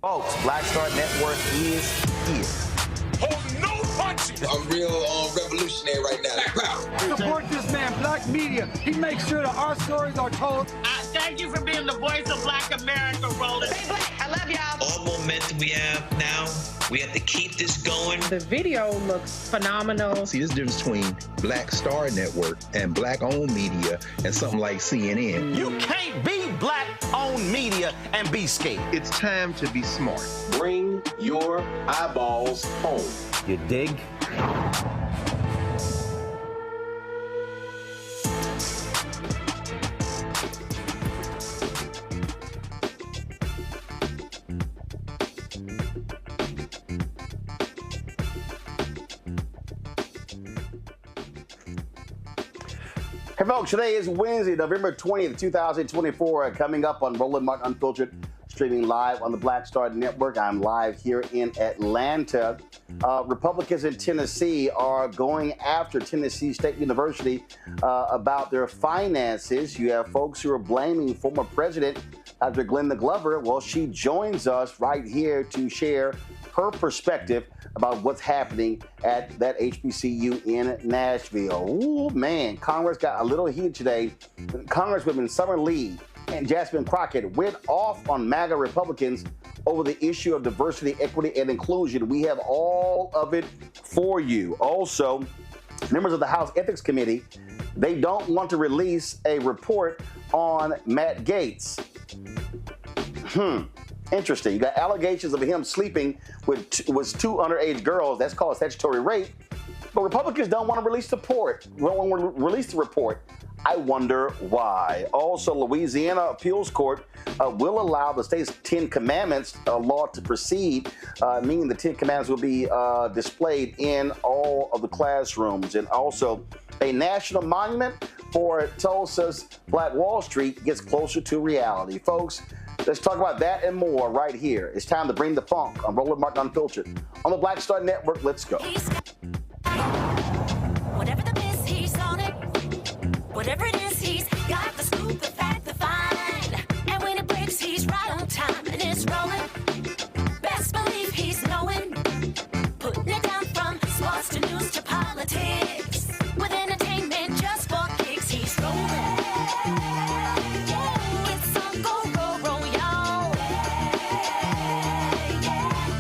Folks, Black Star Network is here. Hold no punches. I'm real revolutionary right now. Black power. Support this man, Black media. He makes sure that our stories are told. Thank you for being the voice of Black America, Roland. Stay black. I love y'all. All momentum we have now, we have to keep this going. The video looks phenomenal. See, this difference between Black Star Network and Black-owned media and something like CNN. You can't be Black-owned media and be scared. It's time to be smart. Bring your eyeballs home. You dig? Hey folks, today is Wednesday, November 20th, 2024. Coming up on Roland Martin Unfiltered, streaming live on the Black Star Network. I'm live here in Atlanta. Republicans in Tennessee are going after Tennessee State University about their finances. You have folks who are blaming former President Dr. Glenda Glover. Well, she joins us right here to share her perspective about what's happening at that HBCU in Nashville. Ooh, man, Congress got a little heat today. Congresswomen Summer Lee and Jasmine Crockett went off on MAGA Republicans over the issue of diversity, equity, and inclusion. We have all of it for you. Also, members of the House Ethics Committee, they don't want to release a report on Matt Gaetz. Interesting. You got allegations of him sleeping with two underage girls. That's called statutory rape. But Republicans don't want to release the report. I wonder why. Also, Louisiana Appeals Court will allow the state's 10 Commandments law to proceed, meaning the 10 Commandments will be displayed in all of the classrooms. And also, a national monument for Tulsa's Black Wall Street gets closer to reality. Folks, let's talk about that and more right here. It's time to bring the funk on Roland Martin Unfiltered on the Black Star Network. Let's go. Whatever the miss, he's on it. Whatever it is, he's got the scoop, the fact, the find. And when it breaks, he's right on time and it's rolling. Best believe he's knowing. Putting it down from sports to news to politics. With entertainment just for kicks, he's rolling. It's on go, roll, y'all.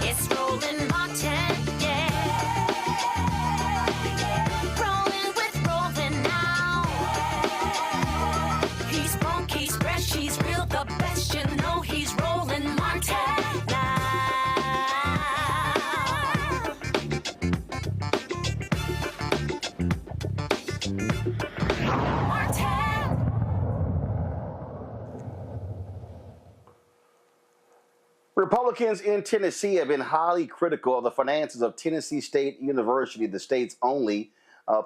It's Roland Martin, rolling with Roland now. He's funky, he's fresh, he's real, the best, you know he's Roland Martin now. Republicans in Tennessee have been highly critical of the finances of Tennessee State University, the state's only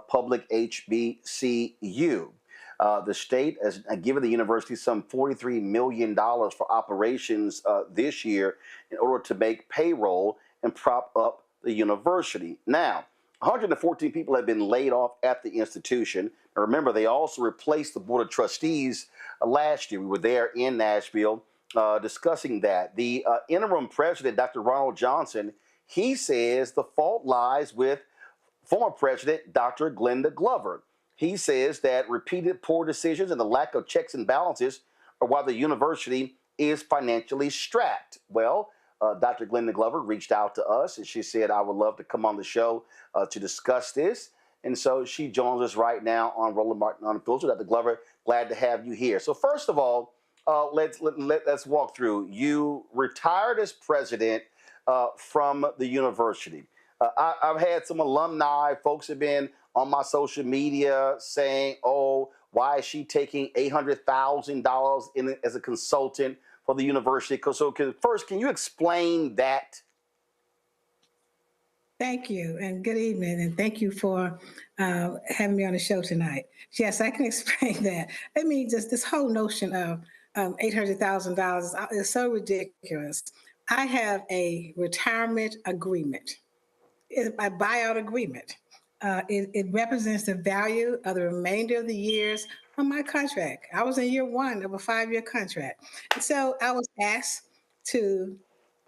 public HBCU. The state has given the university some $43 million for operations this year in order to make payroll and prop up the university. Now, 114 people have been laid off at the institution. And remember, they also replaced the Board of Trustees last year. We were there in Nashville discussing that. The interim president, Dr. Ronald Johnson, he says the fault lies with former president, Dr. Glenda Glover. He says that repeated poor decisions and the lack of checks and balances are why the university is financially strapped. Well, Dr. Glenda Glover reached out to us and she said, I would love to come on the show to discuss this. And so she joins us right now on Roland Martin Unfiltered. Dr. Glover, glad to have you here. So first of all, let's walk through. You retired as president from the university. I've had some alumni, folks have been on my social media saying, oh, why is she taking $800,000 as a consultant for the university? So first, can you explain that? Thank you, and good evening, and thank you for having me on the show tonight. Yes, I can explain that. I mean, just this whole notion of $800,000 is so ridiculous. I have a retirement agreement, a buyout agreement. It represents the value of the remainder of the years on my contract. I was in year one of a 5-year contract. And so I was asked to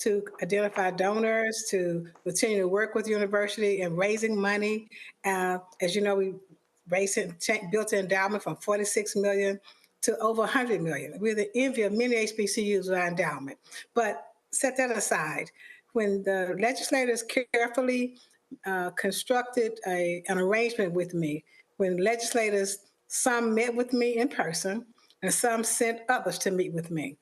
to identify donors, to continue to work with the university and raising money. As you know, we built an endowment from 46 million to over 100 million. We're the envy of many HBCUs with our endowment. But set that aside. When the legislators carefully constructed an arrangement with me, when legislators, some met with me in person and some sent others to meet with me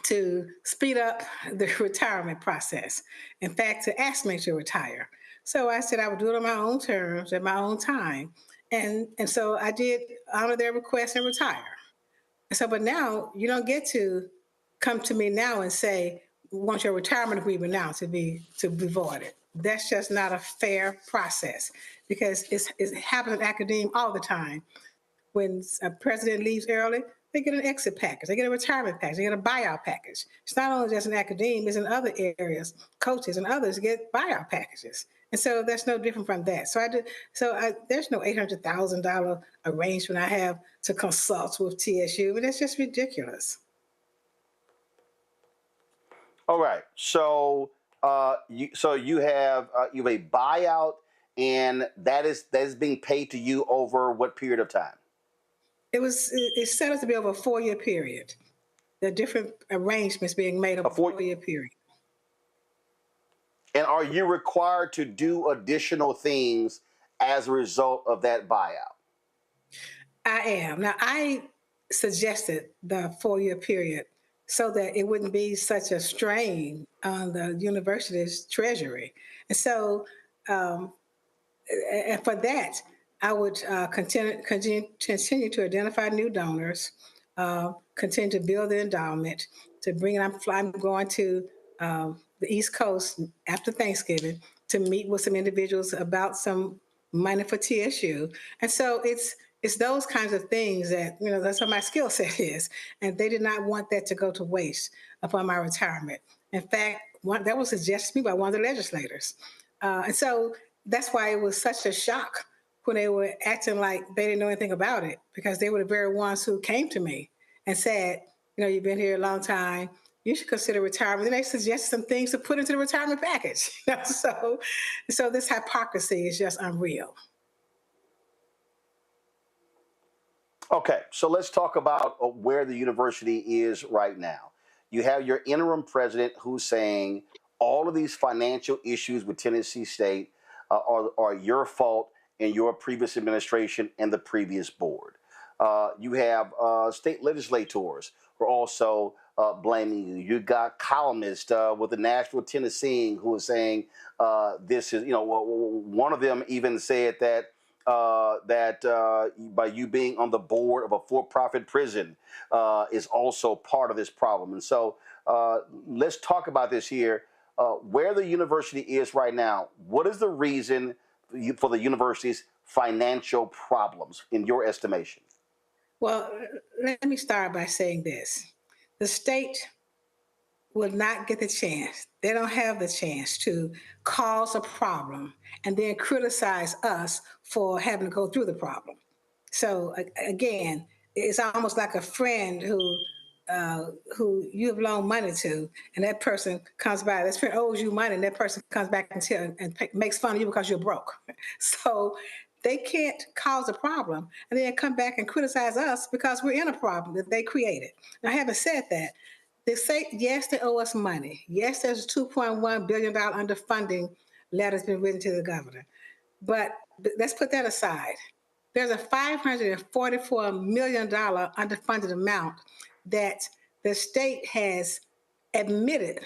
to speed up the retirement process. In fact, to ask me to retire. So I said I would do it on my own terms, at my own time. And so I did honor their request and retire. And so, but now you don't get to come to me now and say, we want your retirement agreement now to be voided. That's just not a fair process, because it happens in academia all the time. When a president leaves early, they get an exit package, they get a retirement package, they get a buyout package. It's not only just in academia, it's in other areas. Coaches and others get buyout packages. And so that's no different from that. There's no $800,000 arrangement I have to consult with TSU, but that's just ridiculous. All right. So you have a buyout, and that is being paid to you over what period of time? It's set up to be over a 4-year period. There are different arrangements being made over a 4-year period. And are you required to do additional things as a result of that buyout? I am. Now, I suggested the 4-year period so that it wouldn't be such a strain on the university's treasury. And so, and for that, I would continue to identify new donors, continue to build the endowment, to bring it. I'm going to the East Coast after Thanksgiving to meet with some individuals about some money for TSU. And so it's those kinds of things that, that's what my skill set is. And they did not want that to go to waste upon my retirement. In fact, that was suggested to me by one of the legislators. And so that's why it was such a shock when they were acting like they didn't know anything about it, because they were the very ones who came to me and said, you've been here a long time, you should consider retirement. And they suggested some things to put into the retirement package. So this hypocrisy is just unreal. Okay, so let's talk about where the university is right now. You have your interim president who's saying all of these financial issues with Tennessee State are your fault and your previous administration and the previous board. You have state legislators who are also blaming you. You got columnists with the Nashville Tennessean who are saying this is, one of them even said that by you being on the board of a for-profit prison is also part of this problem. And so let's talk about this here. Where the university is right now, what is the reason for the university's financial problems, in your estimation? Well, let me start by saying this. The state will not get the chance. They don't have the chance to cause a problem and then criticize us for having to go through the problem. So again, it's almost like a friend who you have loaned money to, and that person comes by, that friend owes you money, and that person comes back and makes fun of you because you're broke. So they can't cause a problem and then come back and criticize us because we're in a problem that they created. Now, having said that, they say, yes, they owe us money. Yes, there's a $2.1 billion underfunding letter that's been written to the governor. But let's put that aside. There's a $544 million underfunded amount that the state has admitted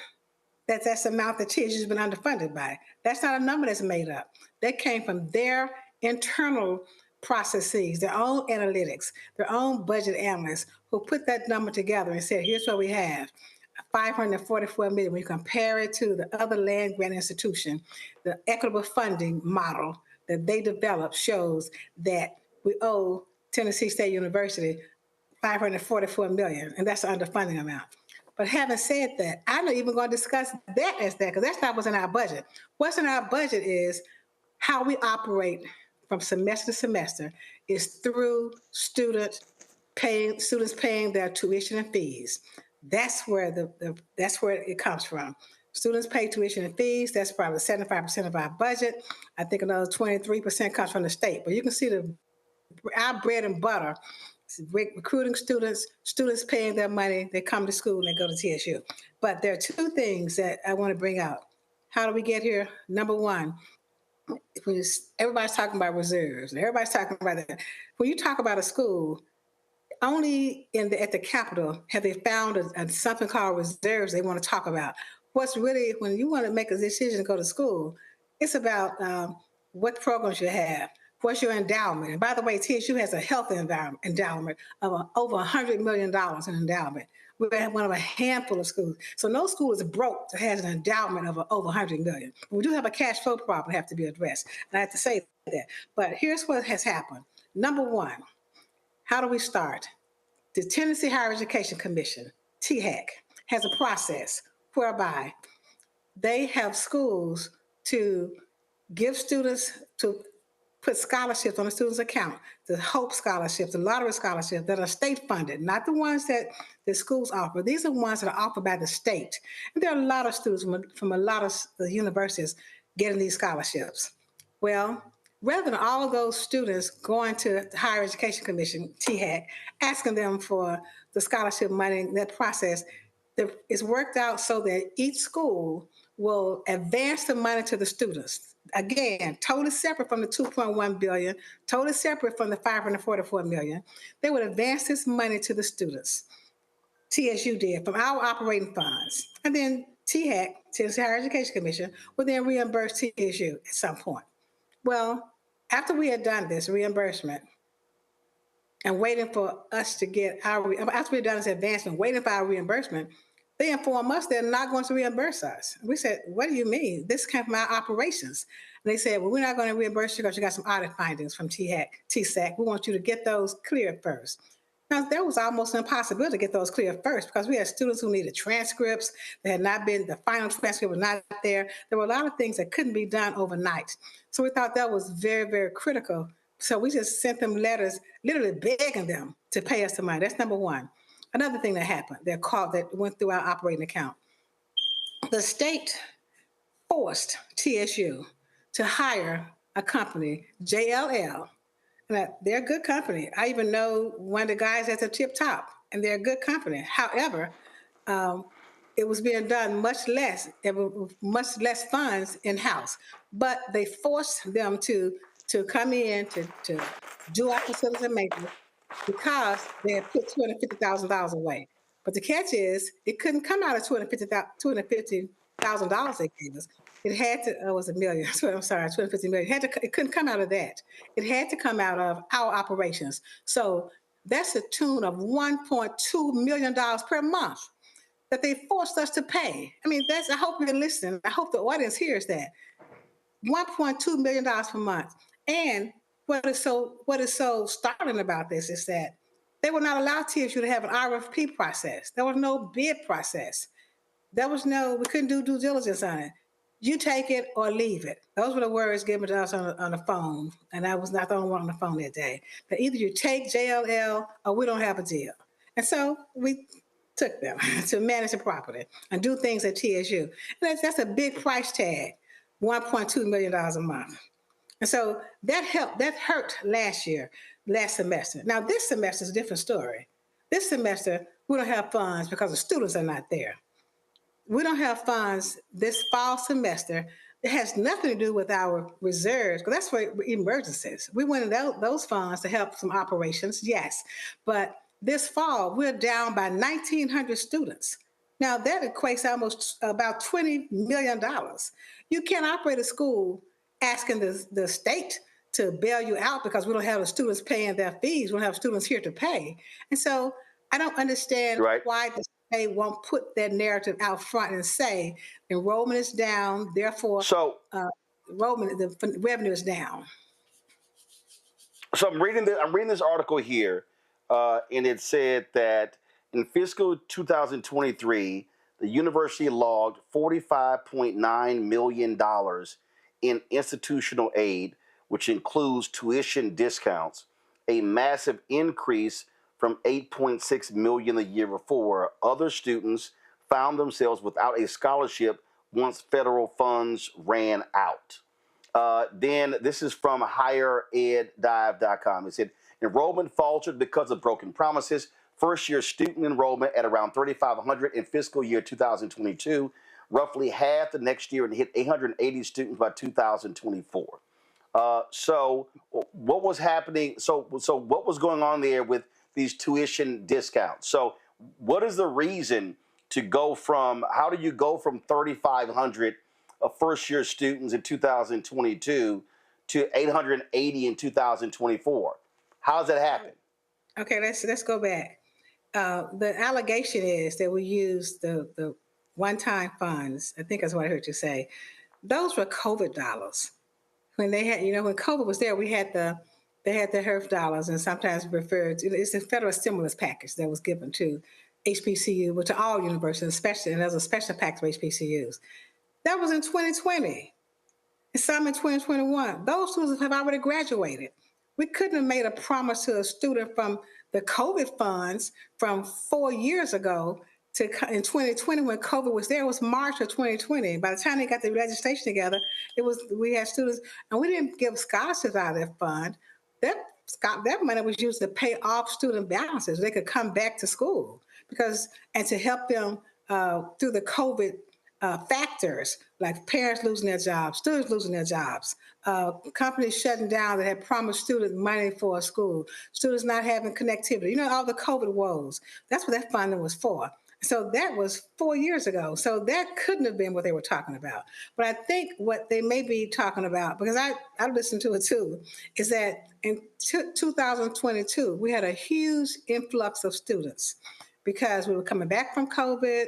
that's the amount that TSU has been underfunded by. That's not a number that's made up. That came from their internal processes, their own analytics, their own budget analysts who put that number together and said, here's what we have, $544 million. When you compare it to the other land grant institution, the equitable funding model that they developed shows that we owe Tennessee State University $544 million, and that's the underfunding amount. But having said that, I'm not even going to discuss that as that, because that's not what's in our budget. What's in our budget is how we operate from semester to semester is through students paying their tuition and fees. That's where it comes from. Students pay tuition and fees. That's probably 75% of our budget. I think another 23% comes from the state. But you can see our bread and butter, recruiting students, students paying their money, they come to school and they go to TSU. But there are two things that I want to bring out. How do we get here? Number one, everybody's talking about reserves, and everybody's talking about that. When you talk about a school, only at the Capitol have they found something called reserves they want to talk about. What's really, when you want to make a decision to go to school, it's about what programs you have, what's your endowment. And by the way, TSU has a health endowment of over $100 million in endowment. We're one of a handful of schools. So no school is broke that has an endowment of over $100 million. We do have a cash flow problem that have to be addressed. And I have to say that. But here's what has happened. Number one, how do we start? The Tennessee Higher Education Commission, THEC, has a process whereby they have schools to give students, to put scholarships on the student's account, the HOPE scholarships, the lottery scholarships that are state funded, not the ones that the schools offer. These are ones that are offered by the state. And there are a lot of students from a lot of the universities getting these scholarships. Well, rather than all of those students going to the Higher Education Commission, THEC, asking them for the scholarship money, that process, it's worked out so that each school will advance the money to the students. Again, totally separate from the $2.1 billion, totally separate from the $544 million. They would advance this money to the students. TSU did from our operating funds. And then THEC, Tennessee Higher Education Commission, would then reimburse TSU at some point. Well, after we had done this reimbursement and waiting for us to get after we had done this advancement, waiting for our reimbursement, they informed us they're not going to reimburse us. We said, what do you mean? This came from our operations. And they said, well, we're not going to reimburse you because you got some audit findings from TSAC. We want you to get those cleared first. Now, there was almost an impossibility to get those cleared first because we had students who needed transcripts that had not been, the final transcript was not there. There were a lot of things that couldn't be done overnight. So we thought that was very, very critical. So we just sent them letters, literally begging them to pay us the money. That's number one. Another thing that happened, that went through our operating account. The state forced TSU to hire a company, JLL. They're a good company. I even know one of the guys at the tip top, and they're a good company. However, it was being done much less funds in-house. But they forced them to come in to do our facilities and maintenance because they had put $250,000 away. But the catch is, it couldn't come out of $250,000 they gave us. It had to, it was $1 million. I'm sorry, $250 million. It couldn't come out of that. It had to come out of our operations. So that's a tune of $1.2 million per month that they forced us to pay. I mean, I hope you're listening. I hope the audience hears that. $1.2 million per month. And what is so startling about this is that they would not allow TSU to have an RFP process. There was no bid process. We couldn't do due diligence on it. You take it or leave it. Those were the words given to us on the phone. And I was not the only one on the phone that day. That either you take JLL or we don't have a deal. And so we took them to manage the property and do things at TSU. And that's a big price tag, $1.2 million a month. And so that hurt last semester. Now this semester is a different story. This semester, we don't have funds because the students are not there. We don't have funds this fall semester. It has nothing to do with our reserves, because that's for emergencies. We wanted those funds to help some operations, yes. But this fall, we're down by 1,900 students. Now that equates almost about $20 million. You can't operate a school asking the state to bail you out because we don't have the students paying their fees. We don't have students here to pay. And so I don't understand why the state won't put that narrative out front and say enrollment is down, therefore the revenue is down. So I'm reading this article here, and it said that in fiscal 2023, the university logged $45.9 million in institutional aid, which includes tuition discounts, a massive increase from $8.6 million the year before. Other students found themselves without a scholarship once federal funds ran out. Then this is from highereddive.com. It said enrollment faltered because of broken promises. First-year student enrollment at around 3,500 in fiscal year 2022, roughly half the next year, and hit 880 students by 2024. So what was happening? So what was going on there with these tuition discounts? So what is the reason to go from? How do you go from 3,500 first-year students in 2022 to 880 in 2024? How does that happen? Okay, let's go back. The allegation is that we used the one-time funds. I think that's what I heard you say. Those were COVID dollars. When they had, when COVID was there, they had the HERF dollars, and sometimes referred to, it's a federal stimulus package that was given to HBCU, but to all universities, especially, and there's a special package for HBCUs. That was in 2020, and some in 2021. Those students have already graduated. We couldn't have made a promise to a student from the COVID funds from 4 years ago to in 2020 when COVID was there. It was March of 2020. By the time they got the legislation together, we had students, and we didn't give scholarships out of that fund. That money was used to pay off student balances. They could come back to school and to help them through the COVID factors, like parents losing their jobs, students losing their jobs, companies shutting down that had promised students money for a school, students not having connectivity, all the COVID woes. That's what that funding was for. So that was 4 years ago. So that couldn't have been what they were talking about. But I think what they may be talking about, because I listened to it too, is that in 2022, we had a huge influx of students because we were coming back from COVID.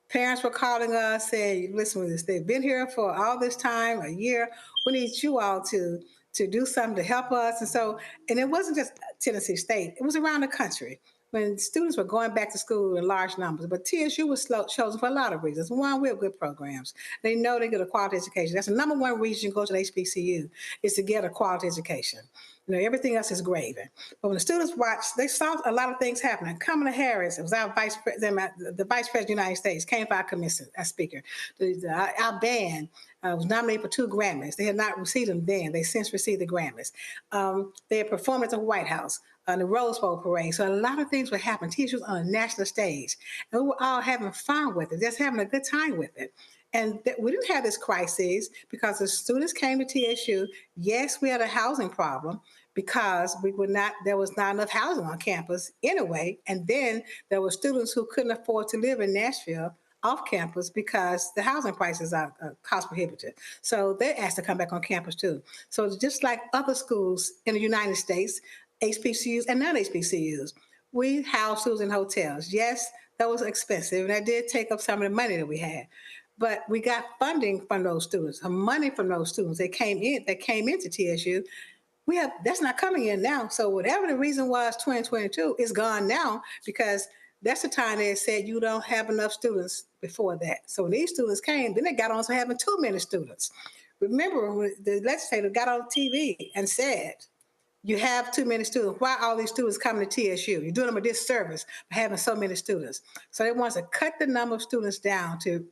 Parents were calling us saying, listen, they've been here for all this time, a year. We need you all to do something to help us. And it wasn't just Tennessee State. It was around the country when students were going back to school in large numbers. But TSU was chosen for a lot of reasons. One, we have good programs. They know they get a quality education. That's the number one reason you go to the HBCU is to get a quality education. Everything else is gravy. But when the students watched, they saw a lot of things happening. Kamala Harris, it was our vice president, the vice president of the United States, came for our commission as speaker. Our band was nominated for 2 Grammys. They had not received them then. They since received the Grammys. They had performed at the White House on the Rose Bowl parade. So a lot of things were happening. TSU was on a national stage. And we were all having fun with it, just having a good time with it. And we didn't have this crisis because the students came to TSU. Yes, we had a housing problem because there was not enough housing on campus anyway. And then there were students who couldn't afford to live in Nashville off campus because the housing prices are cost prohibitive. So they asked to come back on campus too. So just like other schools in the United States, HBCUs and non-HBCUs, we house students in hotels. Yes, that was expensive, and that did take up some of the money that we had. But we got funding from those students, money from those students that came into TSU. That's not coming in now. So whatever the reason was, 2022 is gone now because that's the time they said you don't have enough students before that. So when these students came, then they got on to having too many students. Remember when the legislator got on TV and said, you have too many students. Why are all these students coming to TSU? You're doing them a disservice by having so many students. So they want to cut the number of students down to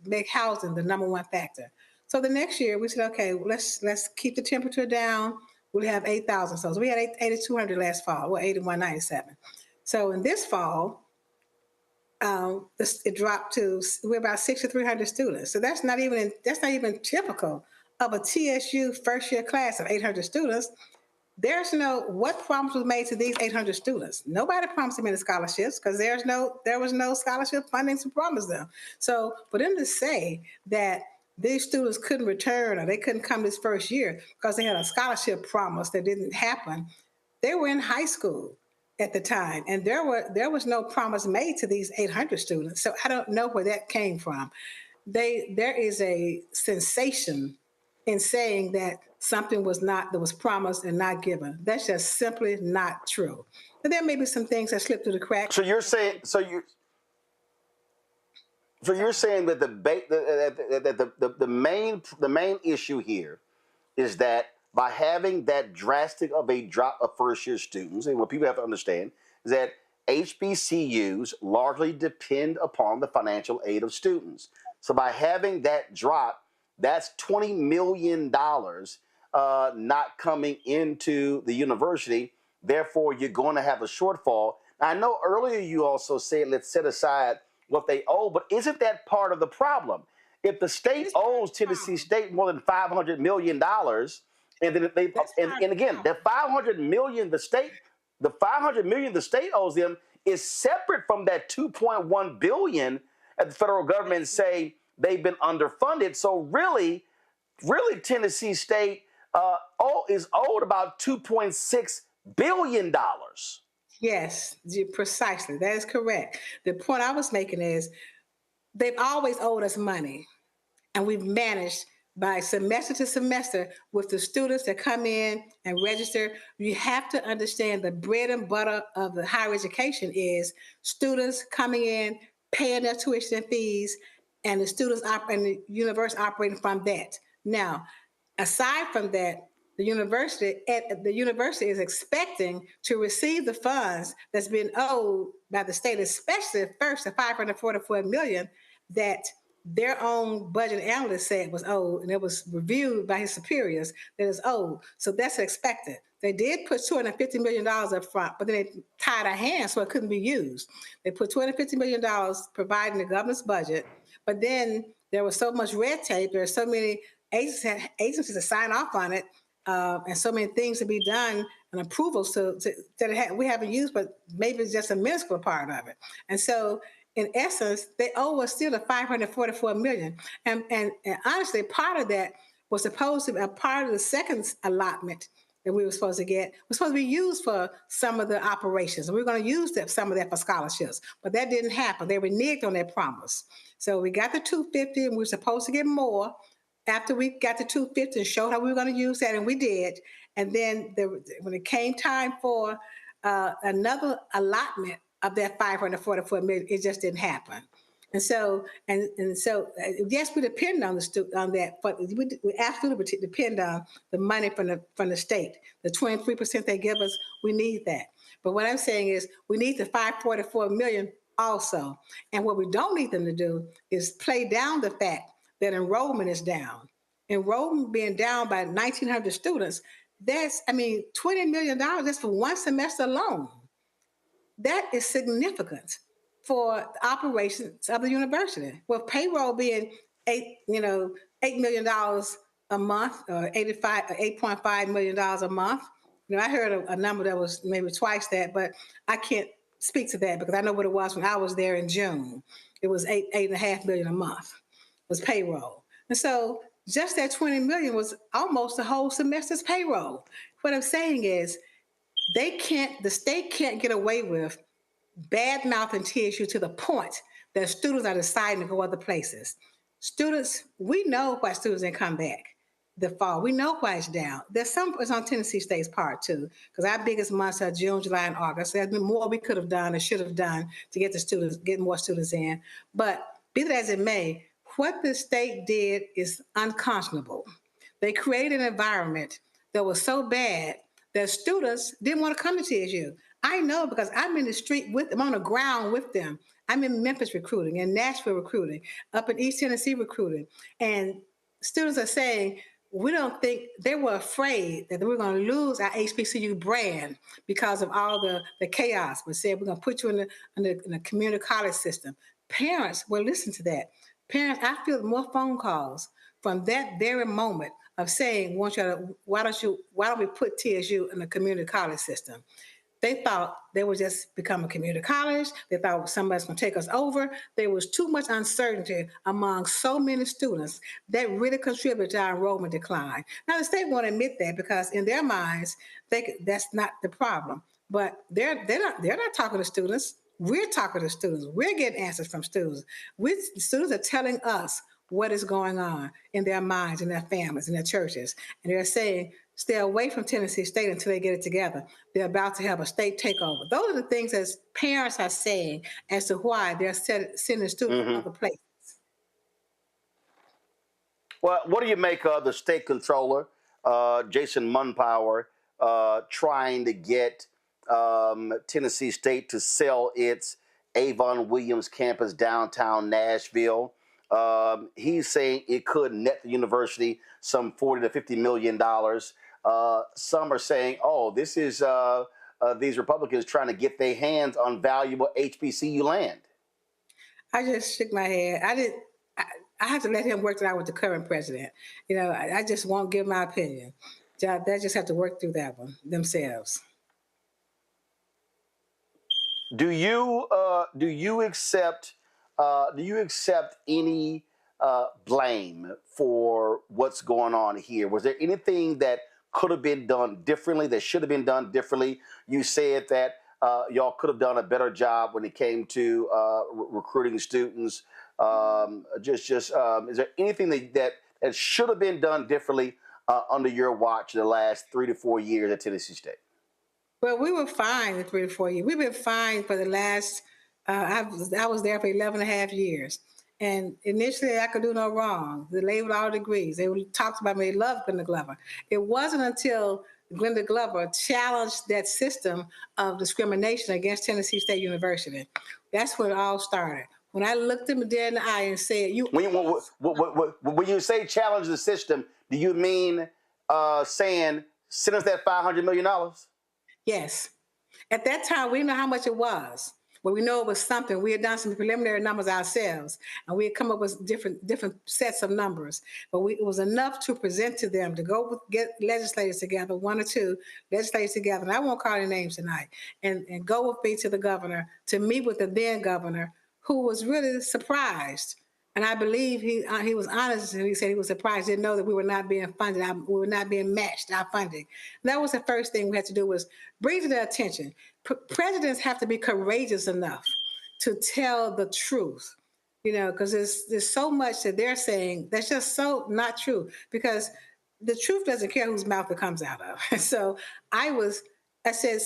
make housing the number one factor. So the next year we said, okay, let's keep the temperature down. We'll have 8,000. So we had 8,200 last fall, 8,197. So in this fall, it dropped to we're about 6,300 students. So that's not even typical of a TSU first year class of 800 students. There's what promise was made to these 800 students? Nobody promised them any scholarships because there was no scholarship funding to promise them. So for them to say that these students couldn't return or they couldn't come this first year because they had a scholarship promise that didn't happen, they were in high school at the time, and there was no promise made to these 800 students. So I don't know where that came from. There is a sensation in saying that something that was promised and not given. That's just simply not true. But there may be some things that slipped through the cracks. So you're saying that the main issue here is that by having that drastic of a drop of first year students, and what people have to understand is that HBCUs largely depend upon the financial aid of students. So by having that drop, that's $20 million not coming into the university. Therefore, you're going to have a shortfall. Now, I know earlier you also said let's set aside what they owe, but isn't that part of the problem? If the state owes Tennessee State more than $500 million, and then they and again, the $500 million the state owes them is separate from that $2.1 billion that the federal government say they've been underfunded. So really, Tennessee State is owed about $2.6 billion. Yes, precisely. That is correct. The point I was making is they've always owed us money, and we've managed by semester to semester with the students that come in and register. You have to understand the bread and butter of the higher education is students coming in, paying their tuition and fees, and the students and the university operating from that. Now, aside from that, the university is expecting to receive the funds that's been owed by the state, especially first the $544 million that their own budget analyst said was owed, and it was reviewed by his superiors that is owed. So that's expected. They did put $250 million up front, but then they tied our hands so it couldn't be used. They put $250 million providing the governor's budget, but then there was so much red tape. There are so many agencies to sign off on it, and so many things to be done and approvals that we haven't used, but maybe it's just a minuscule part of it. And so in essence, they owe us still the $544 million. And honestly, part of that was supposed to be a part of the second allotment that we were supposed to get, was supposed to be used for some of the operations. And we were going to use some of that for scholarships, but that didn't happen. They reneged on their promise. So we got the $250, and we were supposed to get more after we got the $250 and showed how we were going to use that, and we did. And then when it came time for another allotment of that $544 million, it just didn't happen. And so, yes, we depend on that, but we absolutely depend on the money from the state. The 23% they give us, we need that. But what I'm saying is, we need the $544 million also. And what we don't need them to do is play down the fact that enrollment is down. Enrollment being down by 1,900 students, that's, $20 million just for one semester alone. That is significant for the operations of the university. With payroll being $8 million a month, or $8.5 million a month. I heard a number that was maybe twice that, but I can't speak to that because I know what it was when I was there in June. It was $8.5 million a month was payroll. And so just that $20 million was almost the whole semester's payroll. What I'm saying is, the state can't get away with bad-mouthing TSU to the point that students are deciding to go other places. Students, we know why students didn't come back the fall. We know why it's down. There's some it's on Tennessee State's part too, because our biggest months are June, July, and August. There's been more we could have done or should have done to get more students in. But be that as it may, what the state did is unconscionable. They created an environment that was so bad that students didn't want to come to TSU. I know because I'm in the street with them, on the ground with them. I'm in Memphis recruiting, in Nashville recruiting, up in East Tennessee recruiting. And students are saying, we don't think, they were afraid that we're going to lose our HBCU brand because of all the chaos. We said, we're going to put you in the community college system. Parents will listen to that. Parents, I feel more phone calls from that very moment of saying, why don't we put TSU in the community college system? They thought they would just become a community college. They thought somebody's going to take us over. There was too much uncertainty among so many students that really contributed to our enrollment decline. Now, the state won't admit that because in their minds, that's not the problem. But they're not talking to students. We're talking to students. We're getting answers from students. Students are telling us what is going on in their minds, in their families, in their churches. And they're saying, stay away from Tennessee State until they get it together. They're about to have a state takeover. Those are the things that parents are saying as to why they're sending students to other places. Well, what do you make of the state controller, Jason Munpower, trying to get Tennessee State to sell its Avon Williams campus downtown Nashville? He's saying it could net the university some $40 to $50 million. Some are saying, oh, this is these Republicans trying to get their hands on valuable HBCU land. I just shook my head. I have to let him work it out with the current president. You know, I just won't give my opinion. They just have to work through that one themselves. Do you accept any blame for what's going on here? Was there anything that could have been done differently, that should have been done differently? You said that y'all could have done a better job when it came to recruiting students. Is there anything that should have been done differently under your watch the last 3 to 4 years at Tennessee State? Well, we were fine in 3 to 4 years. We've been fine for the last, I was there for 11 and a half years. And initially, I could do no wrong. They labeled all degrees. They talked about me. They loved Glenda Glover. It wasn't until Glenda Glover challenged that system of discrimination against Tennessee State University. That's when it all started. When I looked him dead in the eye and said, when you say challenge the system, do you mean saying send us that $500 million? Yes. At that time, we didn't know how much it was. But we know it was something. We had done some preliminary numbers ourselves, and we had come up with different sets of numbers. But it was enough to present to them to go get legislators together, 1 or 2 legislators together, and I won't call their names tonight, and go with me to the governor to meet with the then governor, who was really surprised. And I believe he was honest, and he said he was surprised, didn't know that we were not being funded, we were not being matched, our funding. And that was the first thing we had to do, was bring to their attention. Presidents have to be courageous enough to tell the truth, you know, because there's so much that they're saying that's just so not true, because the truth doesn't care whose mouth it comes out of. So I said,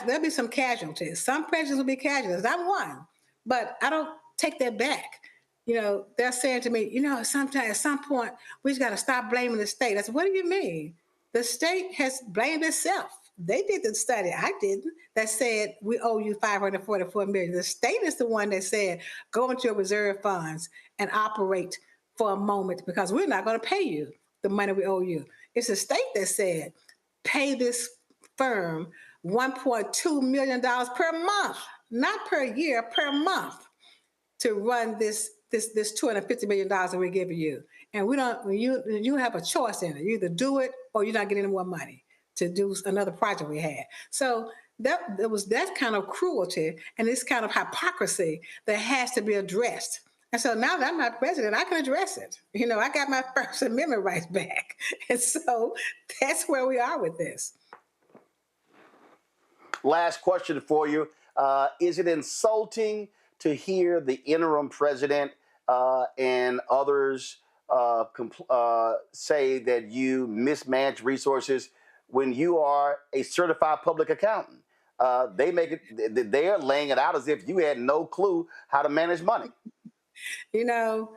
there'll be some casualties. Some presidents will be casualties. I'm one, but I don't take that back. You know, they're saying to me, you know, at some point, we just got to stop blaming the state. I said, what do you mean? The state has blamed itself. They did the study. I didn't. That said, we owe you $544 million. The state is the one that said, go into your reserve funds and operate for a moment, because we're not going to pay you the money we owe you. It's the state that said, pay this firm $1.2 million per month, not per year, per month, to run this $250 million that we're giving you. And you have a choice in it. You either do it or you're not getting any more money to do another project we had. So that kind of cruelty and this kind of hypocrisy that has to be addressed. And so now that I'm not president, I can address it. You know, I got my First Amendment rights back. And so that's where we are with this. Last question for you. Is it insulting to hear the interim president and others say that you mismanage resources when you are a certified public accountant? They are laying it out as if you had no clue how to manage money. You know,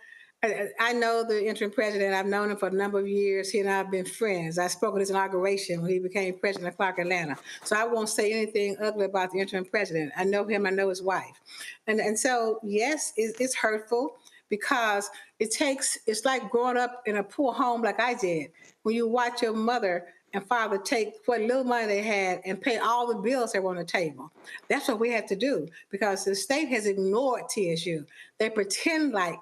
I know the interim president. I've known him for a number of years. He and I have been friends. I spoke at his inauguration when he became president of Clark, Atlanta. So I won't say anything ugly about the interim president. I know him. I know his wife. And so, yes, it's hurtful, because it's like growing up in a poor home like I did, when you watch your mother and father take what little money they had and pay all the bills that were on the table. That's what we have to do, because the state has ignored TSU. They pretend like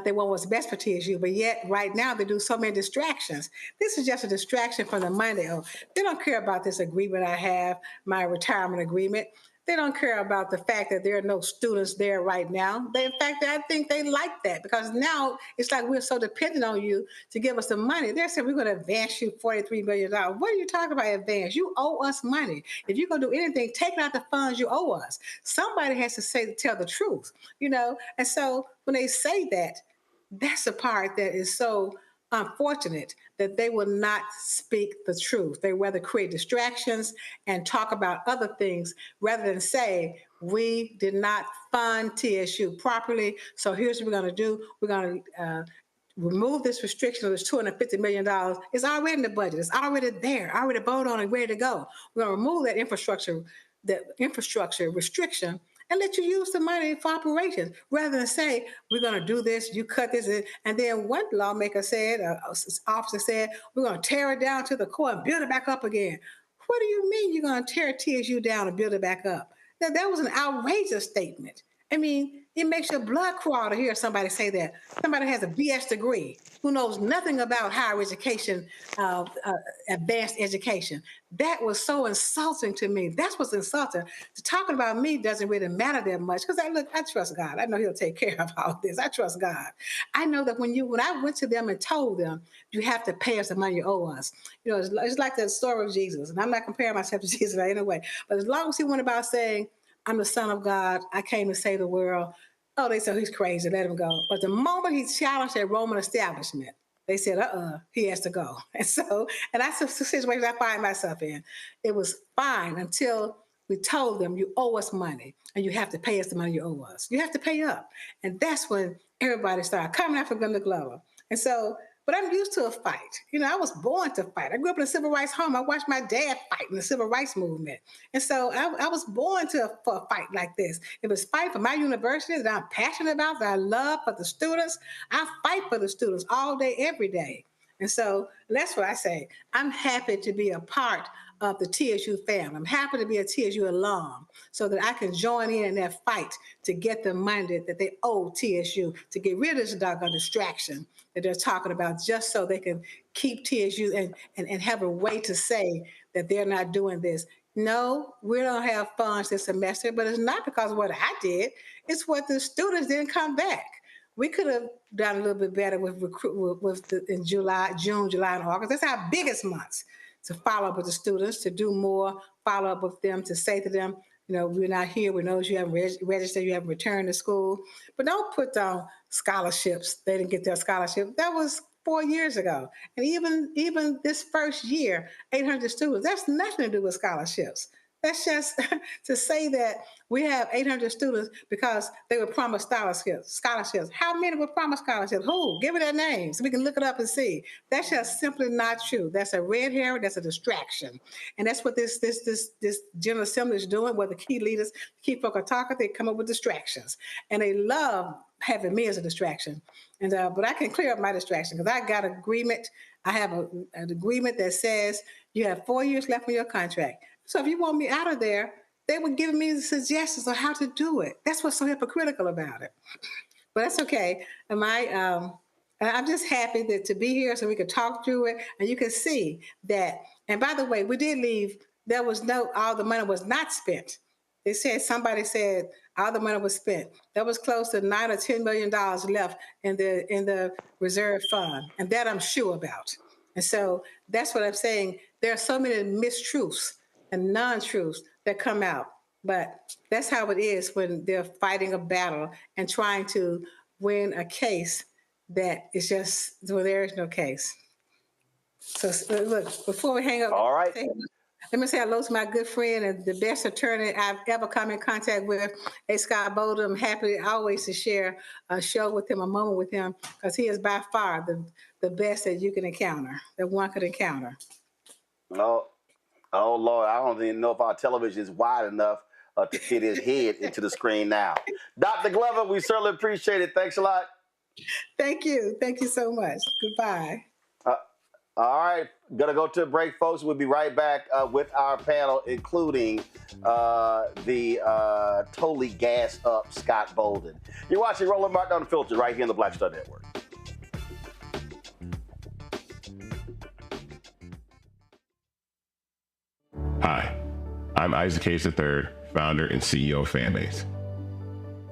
they want what's best for TSU, but yet right now they do so many distractions. This is just a distraction from the money they owe. They don't care about this agreement I have, my retirement agreement. They don't care about the fact that there are no students there right now. In fact, I think they like that, because now it's like we're so dependent on you to give us the money. They're saying we're going to advance you $43 million. What are you talking about advance? You owe us money. If you're going to do anything, take out the funds you owe us. Somebody has to tell the truth, you know? And so when they say that, that's the part that is so unfortunate, that they will not speak the truth. They rather create distractions and talk about other things rather than say, we did not fund TSU properly, so here's what we're going to do. We're going to remove this restriction of this $250 million. It's already in the budget. It's already there, already voted on and ready to go. We're going to remove that infrastructure restriction, and let you use the money for operations rather than say, we're going to do this, you cut this. And then one lawmaker said, officer said, we're going to tear it down to the core and build it back up again. What do you mean you're going to tear TSU down and build it back up? Now, that was an outrageous statement. I mean, it makes your blood crawl to hear somebody say that. Somebody has a BS degree who knows nothing about higher education, advanced education. That was so insulting to me. That's what's insulting. Talking about me doesn't really matter that much because I trust God. I know He'll take care of all this. I trust God. I know that when I went to them and told them, you have to pay us the money you owe us. You know, it's like the story of Jesus. And I'm not comparing myself to Jesus in any way. But as long as He went about saying, I'm the Son of God, I came to save the world. Oh, they said he's crazy, let him go. But the moment he challenged that Roman establishment, they said, he has to go. And that's the situation I find myself in. It was fine until we told them, you owe us money, and you have to pay us the money you owe us. You have to pay up. And that's when everybody started coming after Glenda Glover. And so, but I'm used to a fight. You know, I was born to fight. I grew up in a civil rights home. I watched my dad fight in the civil rights movement. And so I was born for a fight like this. It was fight for my university that I'm passionate about, that I love for the students. I fight for the students all day, every day. And so that's what I say. I'm happy to be a part of the TSU family. I'm happy to be a TSU alum so that I can join in that fight to get the money that they owe TSU, to get rid of this doggone distraction that they're talking about, just so they can keep TSU and have a way to say that they're not doing this. No, we don't have funds this semester, but it's not because of what I did. It's what the students didn't come back. We could have done a little bit better in June, July, and August. That's our biggest months, to follow up with the students, to do more, follow up with them, to say to them, you know, we're not here. We know you haven't registered, you haven't returned to school. But don't put down scholarships. They didn't get their scholarship. That was 4 years ago. And even this first year, 800 students, that's nothing to do with scholarships. That's just to say that we have 800 students because they were promised scholarships. How many were promised scholarships? Who? Give me their names so we can look it up and see. That's just simply not true. That's a red herring. That's a distraction. And that's what this General Assembly is doing, where the key leaders, key folk are talking, they come up with distractions. And they love having me as a distraction. And but I can clear up my distraction because I got an agreement. I have an agreement that says you have 4 years left on your contract. So if you want me out of there, they were giving me the suggestions on how to do it. That's what's so hypocritical about it. But that's okay. I'm just happy to be here so we could talk through it. And you can see that, and by the way, we did leave, all the money was not spent. Somebody said all the money was spent. That was close to $9 or $10 million left in the reserve fund. And that I'm sure about. And so that's what I'm saying. There are so many mistruths and non-truths that come out. But that's how it is when they're fighting a battle and trying to win a case that is just, well, there is no case. So look, before we hang up, all right. Let me say hello to my good friend and the best attorney I've ever come in contact with, A. Scott Bolden. I'm happy always to share a show with him, a moment with him, because he is by far the best that you can encounter, that one could encounter. Oh, Lord, I don't even know if our television is wide enough to fit his head into the screen now. Dr. Glover, we certainly appreciate it. Thanks a lot. Thank you. Thank you so much. Goodbye. All right. Going to go to a break, folks. We'll be right back with our panel, including the totally gassed up Scott Bolden. You're watching Roland Martin Unfiltered right here on the Black Star Network. Hi, I'm Isaac Hayes III, founder and CEO of Fanbase.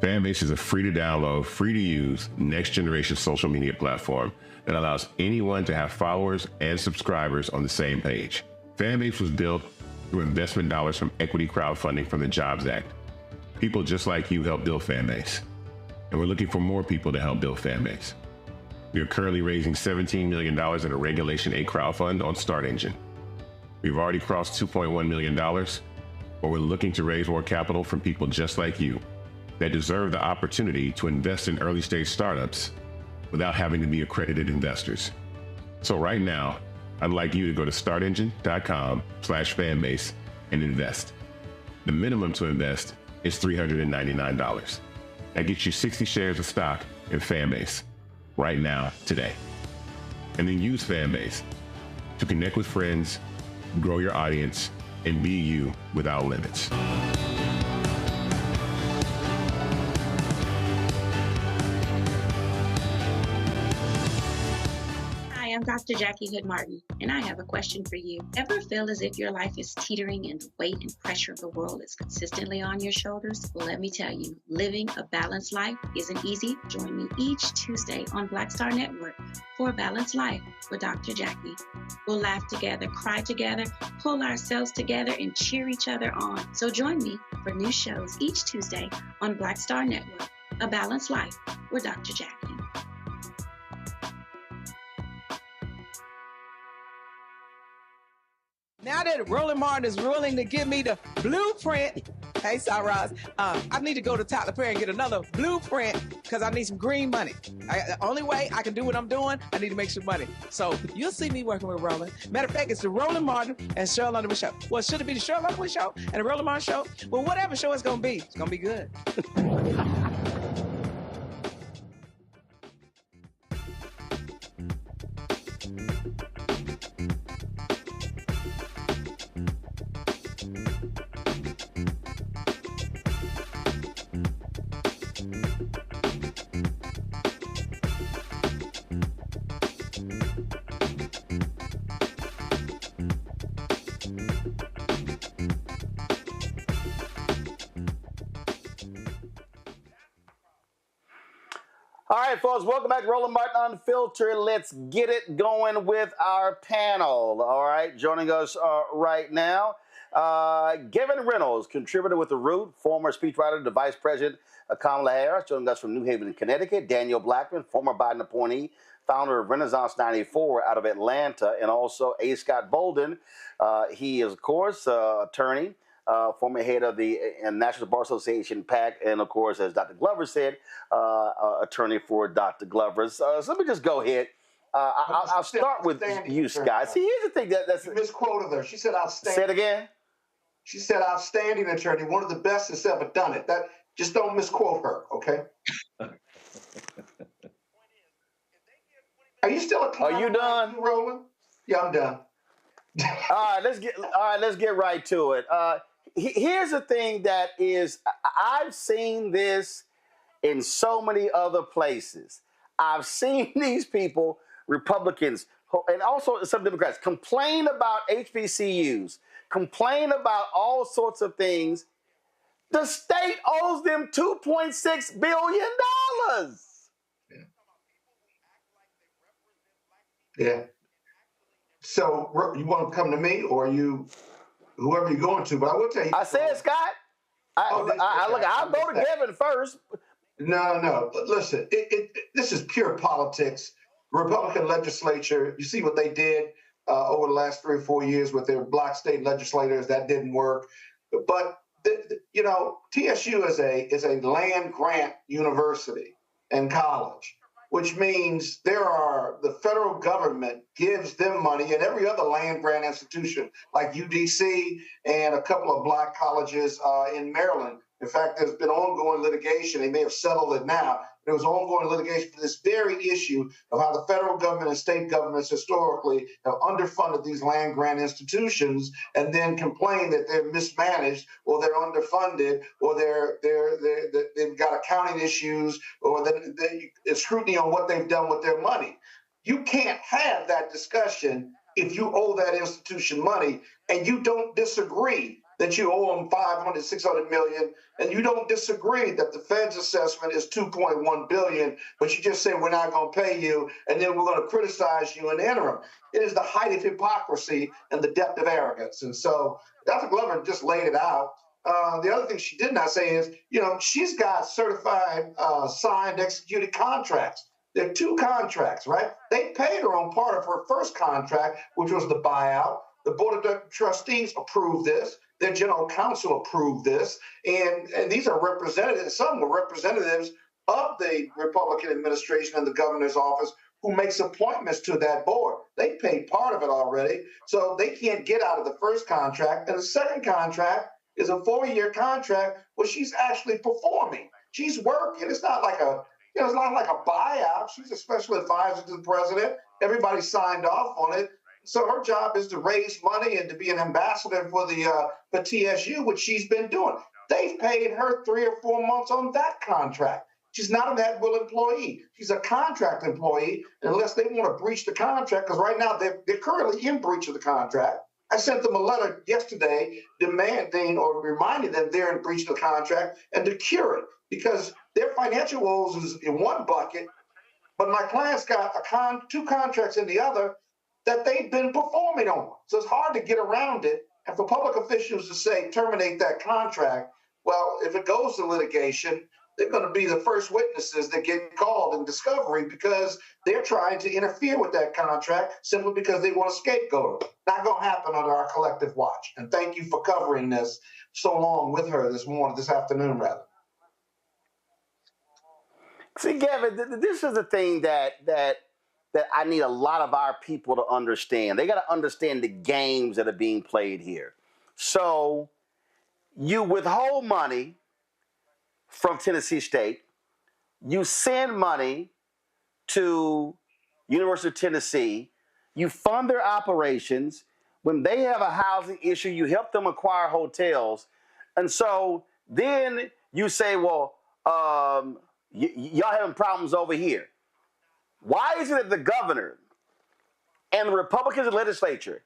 Fanbase is a free-to-download, free-to-use, next-generation social media platform that allows anyone to have followers and subscribers on the same page. Fanbase was built through investment dollars from equity crowdfunding from the Jobs Act. People just like you help build Fanbase, and we're looking for more people to help build Fanbase. We are currently raising $17 million in a Regulation A crowdfund on Start Engine. We've already crossed $2.1 million, but we're looking to raise more capital from people just like you that deserve the opportunity to invest in early stage startups without having to be accredited investors. So right now, I'd like you to go to startengine.com/fanbase and invest. The minimum to invest is $399. That gets you 60 shares of stock in Fanbase right now, today. And then use Fanbase to connect with friends, grow your audience, and be you without limits. I'm Dr. Jackie Hood Martin, and I have a question for you. Ever feel as if your life is teetering and the weight and pressure of the world is consistently on your shoulders? Well, let me tell you, living a balanced life isn't easy. Join me each Tuesday on Black Star Network for a Balanced Life with Dr. Jackie. We'll laugh together, cry together, pull ourselves together, and cheer each other on. So join me for new shows each Tuesday on Black Star Network, A Balanced Life with Dr. Jackie. Now that Roland Martin is willing to give me the blueprint, hey, Cyrus, I need to go to Tyler Perry and get another blueprint because I need some green money. The only way I can do what I'm doing, I need to make some money. So you'll see me working with Roland. Matter of fact, it's the Roland Martin and Cheryl Underwood show. Well, should it be the Cheryl Underwood show and the Roland Martin show? Well, whatever show it's going to be, it's going to be good. All right, folks, welcome back to Roland Martin Unfiltered. Let's get it going with our panel. All right, joining us right now, Gavin Reynolds, contributor with The Root, former speechwriter to Vice President Kamala Harris, joining us from New Haven, Connecticut. Daniel Blackman, former Biden appointee, founder of Renaissance 94 out of Atlanta, and also A. Scott Bolden. He is, of course, attorney. Former head of the National Bar Association, PAC, and of course, as Dr. Glover said, attorney for Dr. Glover. So let me just go ahead. I'll start with you, Scott. See, here's the thing that's you misquoted her. She said outstanding. Say it again. She said outstanding attorney, one of the best that's ever done it. That just don't misquote her, okay? Are you still a client? Are you done, Roland? Yeah, I'm done. All right, let's get right to it. Here's the thing that is, I've seen this in so many other places. I've seen these people, Republicans, and also some Democrats, complain about HBCUs, complain about all sorts of things. The state owes them $2.6 billion. Yeah. So you want to come to me or you, whoever you're going to, but I will tell you. I said, Scott. I'll go to Kevin first. No. Listen, this is pure politics. Republican legislature, you see what they did over the last 3 or 4 years with their black state legislators. That didn't work. But, TSU is a land grant university and college, which means the federal government gives them money, and every other land grant institution like UDC and a couple of black colleges in Maryland. In fact, there's been ongoing litigation. They may have settled it now. There was ongoing litigation for this very issue of how the federal government and state governments historically have underfunded these land grant institutions and then complain that they're mismanaged or they're underfunded or they've got accounting issues or there's scrutiny on what they've done with their money. You can't have that discussion if you owe that institution money and you don't disagree that you owe them $500, $600 million, and you don't disagree that the Fed's assessment is $2.1 billion, but you just say we're not going to pay you, and then we're going to criticize you in the interim. It is the height of hypocrisy and the depth of arrogance. And so Dr. Glover just laid it out. The other thing she did not say is, she's got certified, signed, executed contracts. There are 2 contracts, right? They paid her on part of her first contract, which was the buyout. The Board of Trustees approved this. Their general counsel approved this. And these are representatives, some were representatives of the Republican administration and the governor's office who makes appointments to that board. They paid part of it already, so they can't get out of the first contract. And the second contract is a 4-year contract where she's actually performing. She's working. It's not like it's not like a buyout. She's a special advisor to the president. Everybody signed off on it. So her job is to raise money and to be an ambassador for the TSU, which she's been doing. They've paid her 3 or 4 months on that contract. She's not an at-will employee. She's a contract employee, unless they want to breach the contract, because right now they're currently in breach of the contract. I sent them a letter yesterday demanding or reminding them they're in breach of the contract and to cure it, because their financial woes is in one bucket, but my client's got two contracts in the other that they've been performing on. So it's hard to get around it. And for public officials to say, terminate that contract, well, if it goes to litigation, they're going to be the first witnesses that get called in discovery because they're trying to interfere with that contract simply because they want to scapegoat her. Not going to happen under our collective watch. And thank you for covering this so long with her this afternoon, rather. See, Gavin, this is the thing that I need a lot of our people to understand. They got to understand the games that are being played here. So you withhold money from Tennessee State, you send money to University of Tennessee, you fund their operations. When they have a housing issue, you help them acquire hotels. And so then you say, well, y'all having problems over here. Why is it that the governor and the Republicans in the legislature,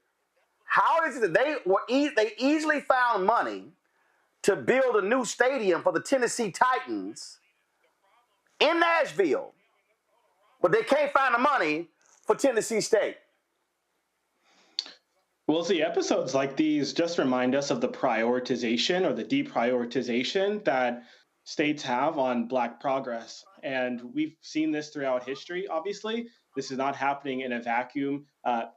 how is it that they easily found money to build a new stadium for the Tennessee Titans in Nashville, but they can't find the money for Tennessee State? Well, see, episodes like these just remind us of the prioritization or the deprioritization that states have on Black progress. And we've seen this throughout history, obviously. This is not happening in a vacuum,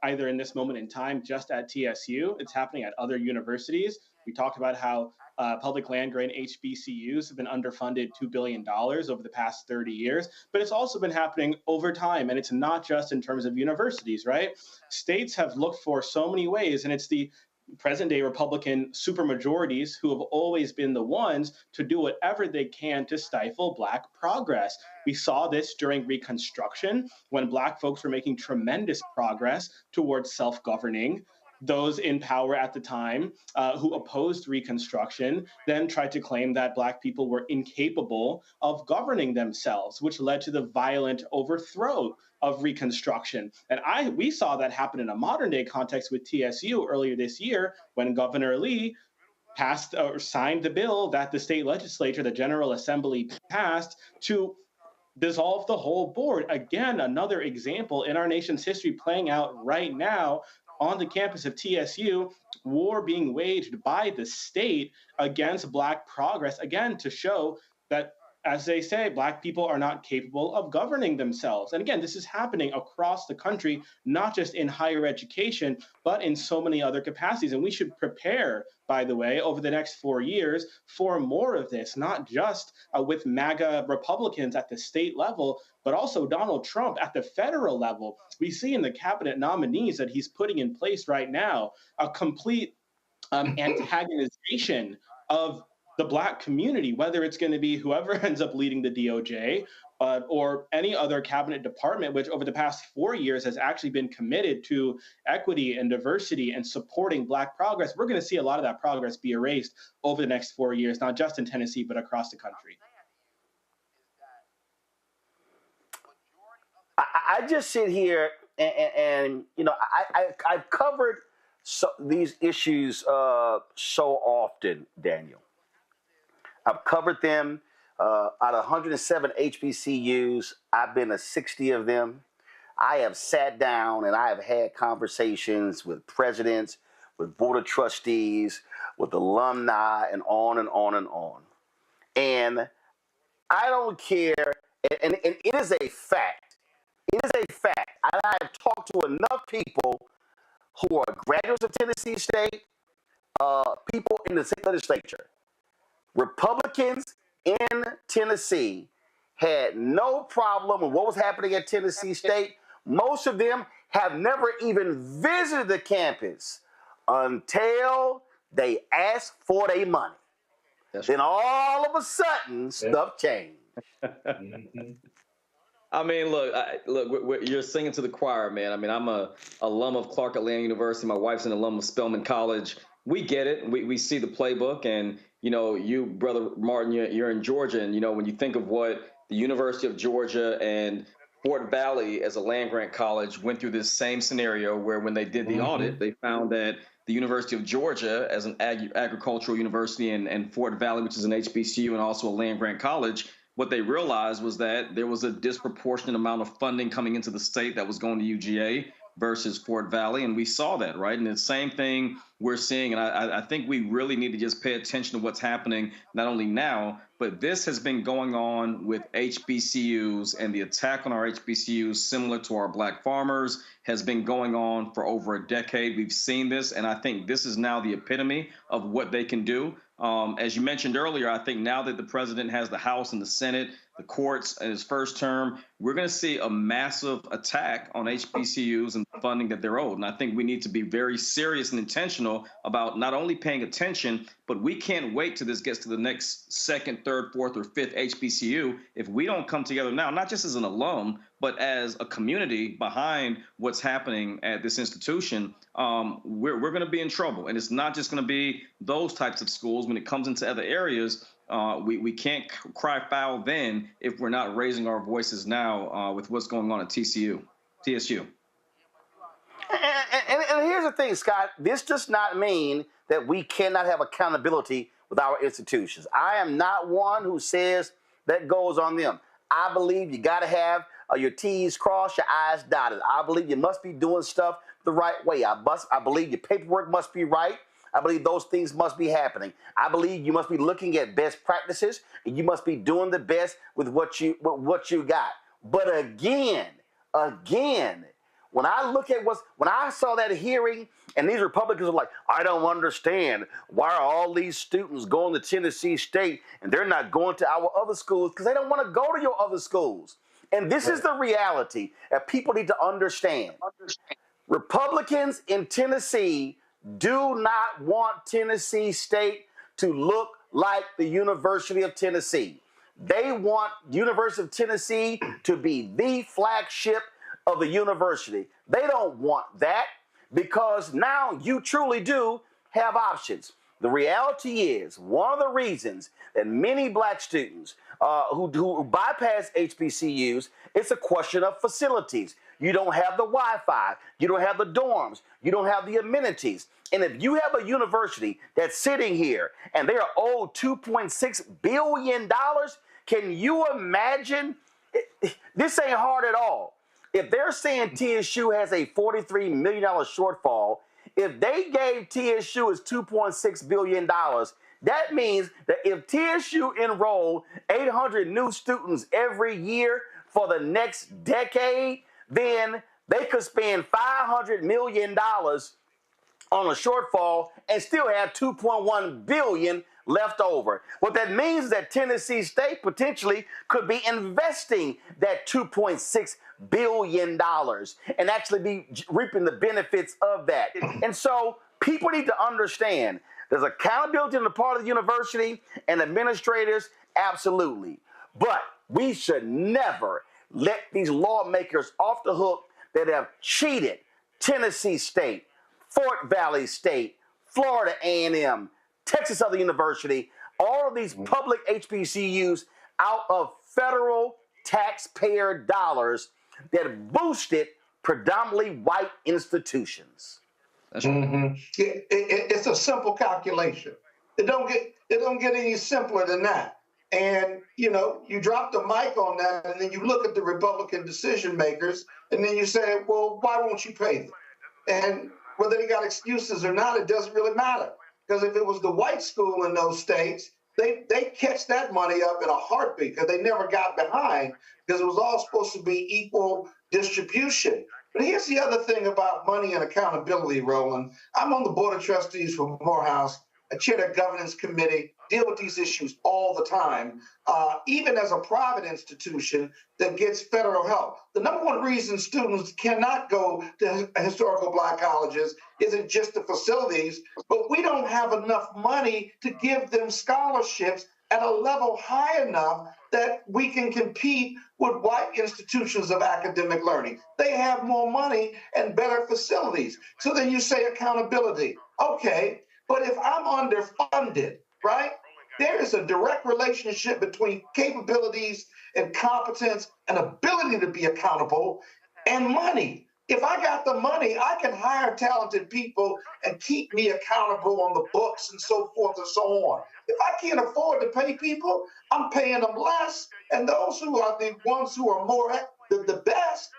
either in this moment in time, just at TSU. It's happening at other universities. We talked about how public land-grant HBCUs have been underfunded $2 billion over the past 30 years, but it's also been happening over time, and it's not just in terms of universities, right? States have looked for so many ways, and it's the present-day Republican supermajorities who have always been the ones to do whatever they can to stifle Black progress. We saw this during Reconstruction, when Black folks were making tremendous progress towards self-governing. Those in power at the time who opposed Reconstruction then tried to claim that Black people were incapable of governing themselves, which led to the violent overthrow of Reconstruction. And we saw that happen in a modern day context with TSU earlier this year when Governor Lee passed or signed the bill that the state legislature, the General Assembly, passed to dissolve the whole board. Again, another example in our nation's history playing out right now on the campus of TSU, war being waged by the state against Black progress, again, to show that, as they say, Black people are not capable of governing themselves. And again, this is happening across the country, not just in higher education, but in so many other capacities. And we should prepare, by the way, over the next 4 years for more of this, not just with MAGA Republicans at the state level, but also Donald Trump at the federal level. We see in the cabinet nominees that he's putting in place right now a complete antagonization of the Black community, whether it's going to be whoever ends up leading the DOJ or any other cabinet department, which over the past 4 years has actually been committed to equity and diversity and supporting Black progress. We're going to see a lot of that progress be erased over the next 4 years, not just in Tennessee, but across the country. I just sit here and you know, I've covered these issues so often, Daniel. I've covered them out of 107 HBCUs. I've been to 60 of them. I have sat down and I have had conversations with presidents, with board of trustees, with alumni, and on and on and on. And I don't care, and it is a fact. It is a fact. I have talked to enough people who are graduates of Tennessee State, people in the state legislature. Republicans in Tennessee had no problem with what was happening at Tennessee State. Most of them have never even visited the campus until They asked for their money. Then all of a sudden, stuff changed. I mean, look, you're singing to the choir, man. I mean, I'm a alum of Clark Atlanta University. My wife's an alum of Spelman College. We get it. We see the playbook. And, you know, you, Brother Martin, you're in Georgia. And, you know, when you think of what the University of Georgia and Fort Valley as a land-grant college went through this same scenario where when they did the audit, they found that the University of Georgia as an agricultural university and Fort Valley, which is an HBCU and also a land-grant college, what they realized was that there was a disproportionate amount of funding coming into the state that was going to UGA versus Fort Valley. And we saw that, right? And the same thing we're seeing. And I think we really need to just pay attention to what's happening, not only now, but this has been going on with HBCUs, and the attack on our HBCUs, similar to our Black farmers, has been going on for over a decade. We've seen this, and I think this is now the epitome of what they can do. As you mentioned earlier, I think now that the president has the House and the Senate, the courts in his first term, we're going to see a massive attack on HBCUs and the funding that they're owed. And I think we need to be very serious and intentional about not only paying attention, but we can't wait till this gets to the next second, third, fourth, or fifth HBCU. If we don't come together now, not just as an alum, but as a community behind what's happening at this institution, we're going to be in trouble. And it's not just going to be those types of schools. When it comes into other areas, we can't cry foul then if we're not raising our voices now with what's going on at TSU. And here's the thing, Scott. This does not mean that we cannot have accountability with our institutions. I am not one who says that goes on them. I believe you got to have your T's crossed, your I's dotted. I believe you must be doing stuff the right way. I believe your paperwork must be right. I believe those things must be happening. I believe you must be looking at best practices, and you must be doing the best with what you got. But again, when I saw that hearing, and these Republicans are like, I don't understand, why are all these students going to Tennessee State and they're not going to our other schools because they don't want to go to your other schools. And this is the reality that people need to understand. Republicans in Tennessee do not want Tennessee State to look like the University of Tennessee. They want University of Tennessee to be the flagship of the university. They don't want that because now you truly do have options. The reality is one of the reasons that many Black students who bypass HBCUs, it's a question of facilities. You don't have the Wi-Fi. You don't have the dorms. You don't have the amenities. And if you have a university that's sitting here and they are owed $2.6 billion, can you imagine? This ain't hard at all. If they're saying TSU has a $43 million shortfall, if they gave TSU its $2.6 billion, that means that if TSU enrolled 800 new students every year for the next decade, then they could spend $500 million on a shortfall and still have $2.1 billion left over. What that means is that Tennessee State potentially could be investing that $2.6 billion and actually be reaping the benefits of that. And so people need to understand there's accountability on the part of the university and administrators, absolutely. But we should never let these lawmakers off the hook that have cheated Tennessee State, Fort Valley State, Florida A&M, Texas Southern University, all of these public HBCUs out of federal taxpayer dollars that boosted predominantly white institutions. It's a simple calculation. It don't get any simpler than that. And, you know, you drop the mic on that, and then you look at the Republican decision makers, and then you say, well, why won't you pay them? And whether they got excuses or not, it doesn't really matter. Because if it was the white school in those states, they catch that money up in a heartbeat because they never got behind because it was all supposed to be equal distribution. But here's the other thing about money and accountability, Roland. I'm on the Board of Trustees for Morehouse. I chair the governance committee. deal with these issues all the time, even as a private institution that gets federal help. The number one reason students cannot go to historical Black colleges isn't just the facilities, but we don't have enough money to give them scholarships at a level high enough that we can compete with white institutions of academic learning. They have more money and better facilities. So then you say accountability. Okay, but if I'm underfunded, right, there is a direct relationship between capabilities and competence and ability to be accountable and money. If I got the money, I can hire talented people and keep me accountable on the books and so forth and so on. If I can't afford to pay people, I'm paying them less. And those who are the ones who are more the best,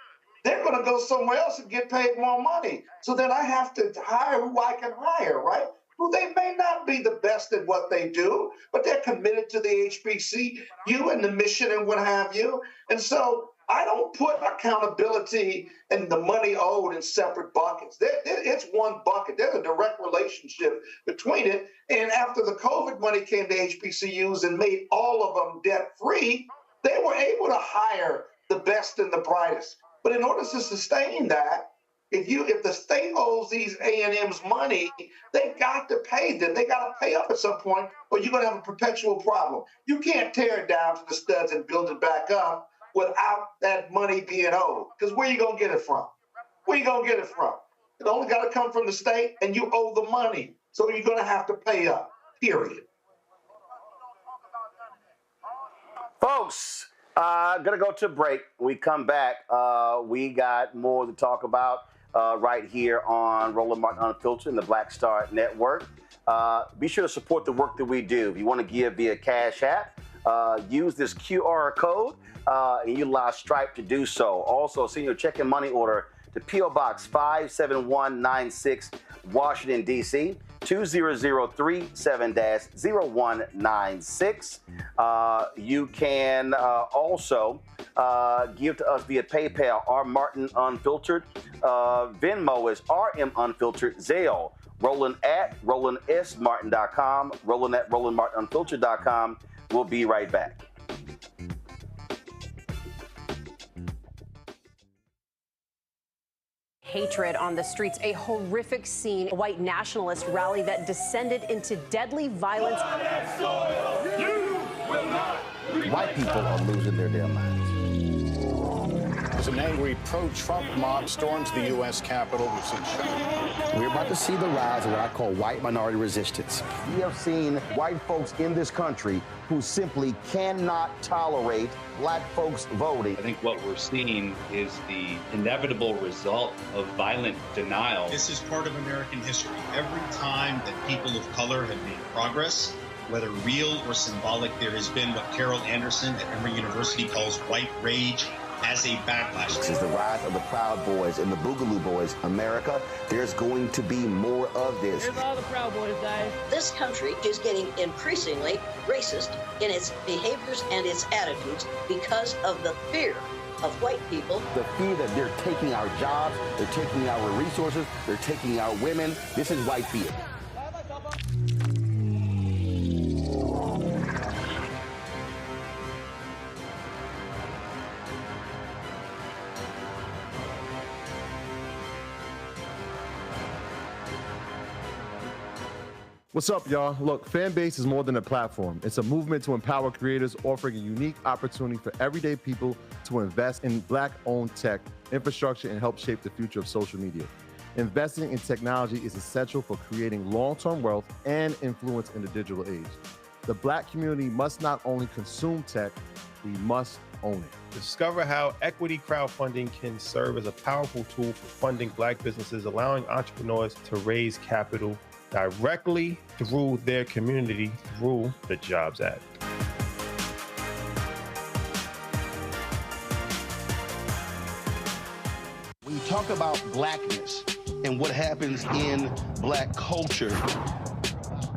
they're going to go somewhere else and get paid more money. So then I have to hire who I can hire, right? Who they may not be the best at what they do, but they're committed to the HBCU and the mission and what have you. And so I don't put accountability and the money owed in separate buckets. It's one bucket. There's a direct relationship between it. And after the COVID money came to HBCUs and made all of them debt-free, they were able to hire the best and the brightest. But in order to sustain that, if the state owes these A&Ms money, they've got to pay them. They got to pay up at some point, or you're going to have a perpetual problem. You can't tear it down to the studs and build it back up without that money being owed. Because where are you going to get it from? Where are you going to get it from? It only got to come from the state, and you owe the money. So you're going to have to pay up, period. Folks, gonna go to a break. We come back. We got more to talk about right here on Roland Martin Unfiltered and the Black Star Network. Be sure to support the work that we do. If you want to give via Cash App, use this QR code and utilize Stripe to do so. Also, send your check and money order to P.O. Box 57196, Washington, D.C. 20037-0196. You can also give to us via PayPal, R Martin Unfiltered. Venmo is RM Unfiltered. Zelle, Roland at RolandSMartin.com. Roland at RolandMartinUnfiltered.com. We'll be right back. Hatred on the streets, a horrific scene, a white nationalist rally that descended into deadly violence. White people are losing their damn minds. As an angry pro-Trump mob storms the U.S. Capitol, we've seen shooting. We're about to see the rise of what I call white minority resistance. We have seen white folks in this country who simply cannot tolerate black folks voting. I think what we're seeing is the inevitable result of violent denial. This is part of American history. Every time that people of color have made progress, whether real or symbolic, there has been what Carol Anderson at Emory University calls white rage as a backlash. This is the rise of the Proud Boys and the Boogaloo Boys. America, there's going to be more of this. Here's all the Proud Boys, guys. This country is getting increasingly racist in its behaviors and its attitudes because of the fear of white people. The fear that they're taking our jobs, they're taking our resources, they're taking our women. This is white fear. What's up, y'all? Look, Fanbase is more than a platform. It's a movement to empower creators, offering a unique opportunity for everyday people to invest in Black-owned tech, infrastructure, and help shape the future of social media. Investing in technology is essential for creating long-term wealth and influence in the digital age. The Black community must not only consume tech, we must own it. Discover how equity crowdfunding can serve as a powerful tool for funding Black businesses, allowing entrepreneurs to raise capital directly through their community through the Jobs Act. When you talk about blackness and what happens in Black culture,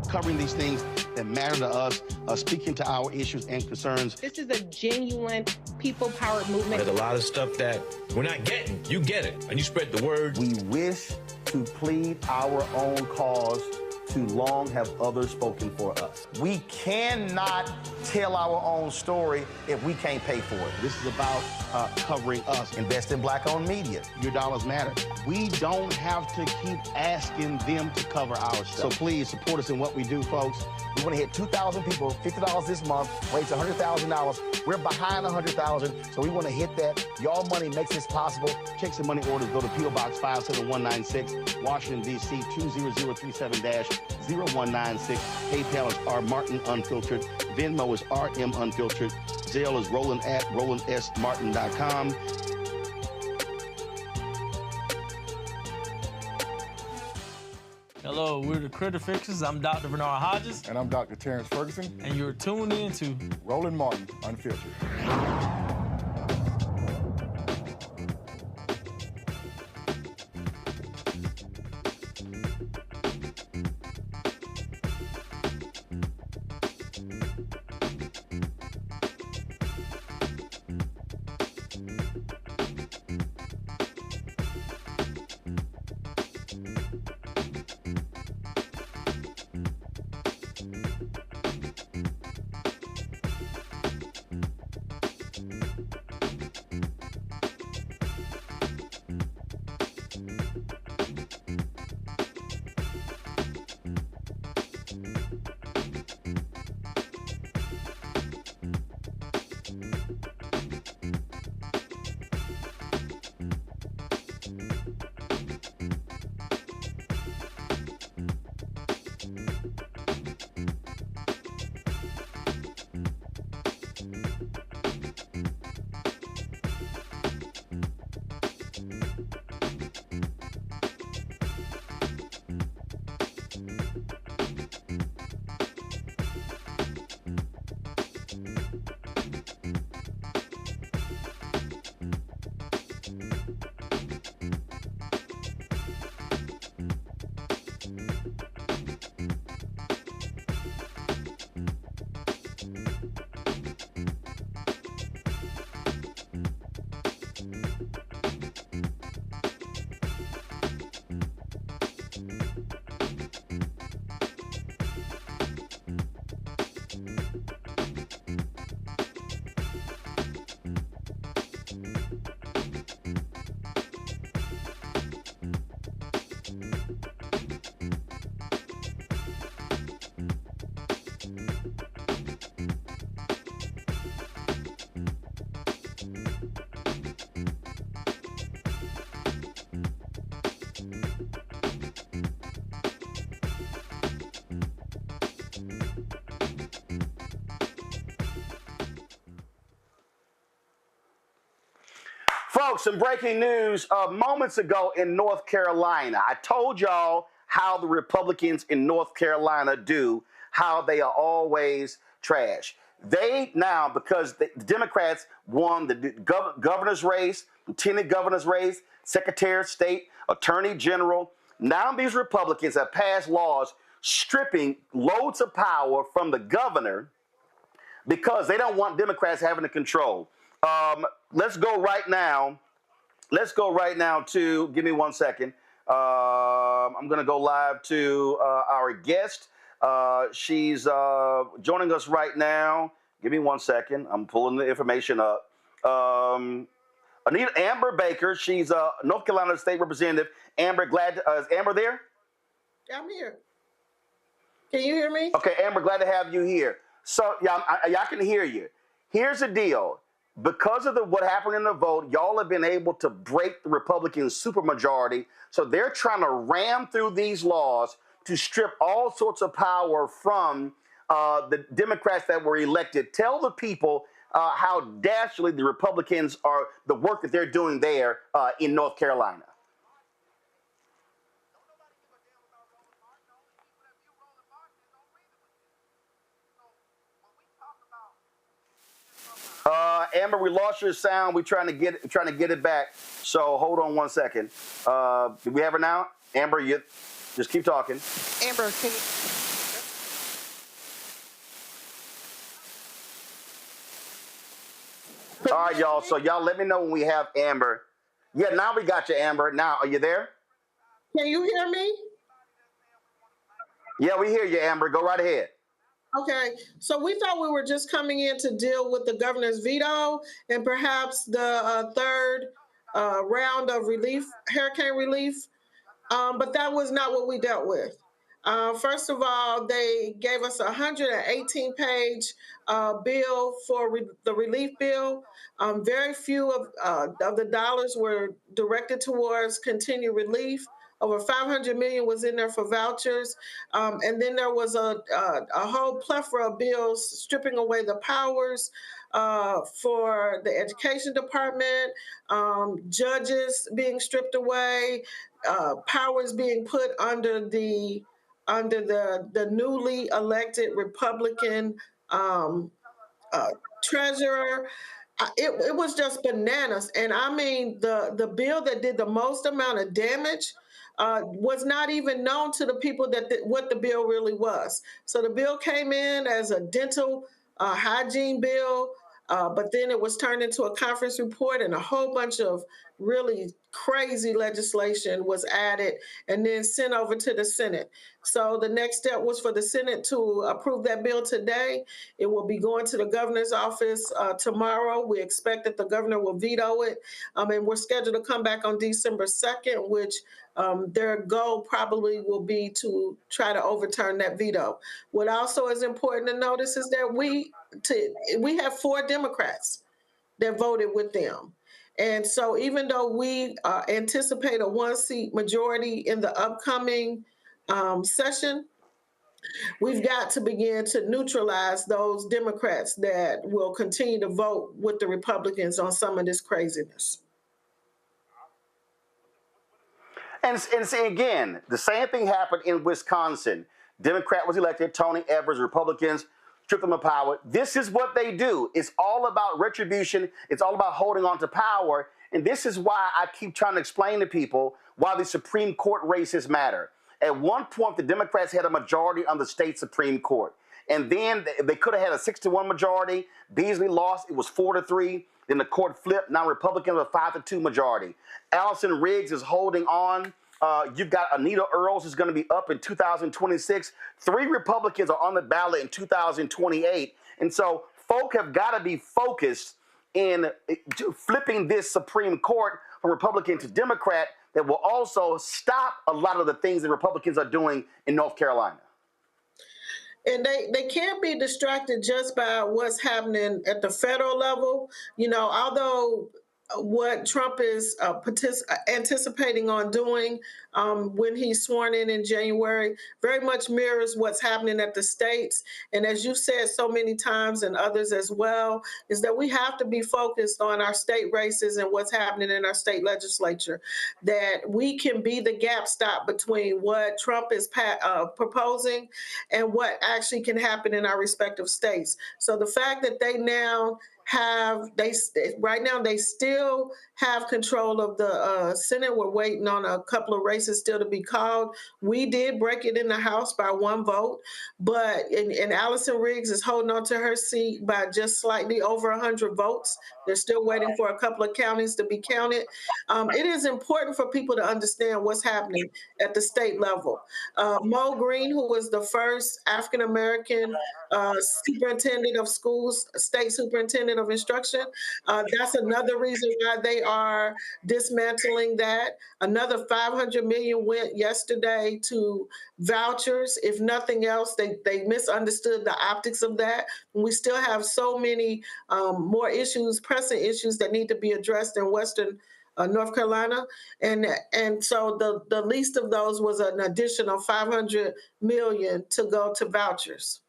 covering these things that matter to us, speaking to our issues and concerns. This is a genuine people-powered movement. There's a lot of stuff that we're not getting. You get it, and you spread the word. We wish to plead our own cause Too long have others spoken for us. We cannot tell our own story if we can't pay for it. This is about covering us. Invest in Black-owned media. Your dollars matter. We don't have to keep asking them to cover our stuff. So please support us in what we do, folks. We want to hit 2,000 people, $50 this month, raise $100,000. We're behind 100,000, so we want to hit that. Y'all money makes this possible. Checks and money orders go to P.O. Box 57196, Washington, D.C. 20037-0196. PayPal is R Martin Unfiltered. Venmo is RM Unfiltered. Zelle is Roland at RolandSMartin.com. Hello, we're the Critter Fixers. I'm Dr. Bernard Hodges. And I'm Dr. Terrence Ferguson. And you're tuned in to Roland Martin Unfiltered. Folks, some breaking news. Moments ago in North Carolina, I told y'all how the Republicans in North Carolina do, how they are always trash. They now, because the Democrats won the governor's race, lieutenant governor's race, secretary of state, attorney general, now these Republicans have passed laws stripping loads of power from the governor because they don't want Democrats having the control. Let's go right now to, give me 1 second. I'm going to go live to our guest. She's joining us right now. Give me 1 second. I'm pulling the information up. Amber Baker. She's a North Carolina State Representative. Amber, is Amber there? I'm here. Can you hear me? Okay, Amber, glad to have you here. So, yeah, I can hear you. Here's the deal. Because of what happened in the vote, y'all have been able to break the Republican supermajority. So they're trying to ram through these laws to strip all sorts of power from the Democrats that were elected. Tell the people how dastardly the Republicans are, the work that they're doing there in North Carolina. Amber, we lost your sound. We're trying to get it back. So hold on 1 second. Do we have her now? Amber, you just keep talking. Amber, can you? All right, y'all. So y'all let me know when we have Amber. Yeah, now we got you, Amber. Now, are you there? Can you hear me? Yeah, we hear you, Amber. Go right ahead. Okay, so we thought we were just coming in to deal with the governor's veto and perhaps the third round of relief, hurricane relief, but that was not what we dealt with. First of all, they gave us a 118-page bill for the relief bill. Very few of the dollars were directed towards continued relief. Over 500 million was in there for vouchers. And then there was a whole plethora of bills stripping away the powers for the education department, judges being stripped away, powers being put under the newly elected Republican treasurer. It was just bananas. And I mean, the bill that did the most amount of damage was not even known to the people what the bill really was. So the bill came in as a dental hygiene bill, but then it was turned into a conference report, and a whole bunch of really crazy legislation was added and then sent over to the Senate. So the next step was for the Senate to approve that bill today. It will be going to the governor's office tomorrow. We expect that the governor will veto it. And we're scheduled to come back on December 2nd, which their goal probably will be to try to overturn that veto. What also is important to notice is that we have 4 Democrats that voted with them. And so even though we anticipate a 1-seat majority in the upcoming session, we've got to begin to neutralize those Democrats that will continue to vote with the Republicans on some of this craziness. And see, again, the same thing happened in Wisconsin. Democrat was elected, Tony Evers, Republicans stripped them of power. This is what they do. It's all about retribution. It's all about holding on to power. And this is why I keep trying to explain to people why the Supreme Court races matter. At one point, the Democrats had a majority on the state Supreme Court. And then they could have had a 6-1 majority. Beasley lost. It was 4-3. Then the court flipped. Now Republicans have a 5-2 majority. Allison Riggs is holding on. You've got Anita Earls who's going to be up in 2026. 3 Republicans are on the ballot in 2028. And so folk have got to be focused in flipping this Supreme Court from Republican to Democrat that will also stop a lot of the things that Republicans are doing in North Carolina. And they can't be distracted just by what's happening at the federal level. You know, although what Trump is anticipating on doing when he's sworn in January very much mirrors what's happening at the states. And as you said so many times, and others as well, is that we have to be focused on our state races and what's happening in our state legislature, that we can be the gap stop between what Trump is proposing and what actually can happen in our respective states. So the fact that they now right now they still have control of the Senate. We're waiting on a couple of races still to be called. We did break it in the House by 1 vote, but and Allison Riggs is holding on to her seat by just slightly over 100 votes. They're still waiting for a couple of counties to be counted. It is important for people to understand what's happening at the state level. Mo Green, who was the first African-American superintendent of schools, state superintendent of instruction, that's another reason why they are dismantling that. Another $500 million went yesterday to vouchers. If nothing else, they misunderstood the optics of that. And we still have so many more issues, pressing issues that need to be addressed in Western North Carolina. And so the least of those was an additional $500 million to go to vouchers.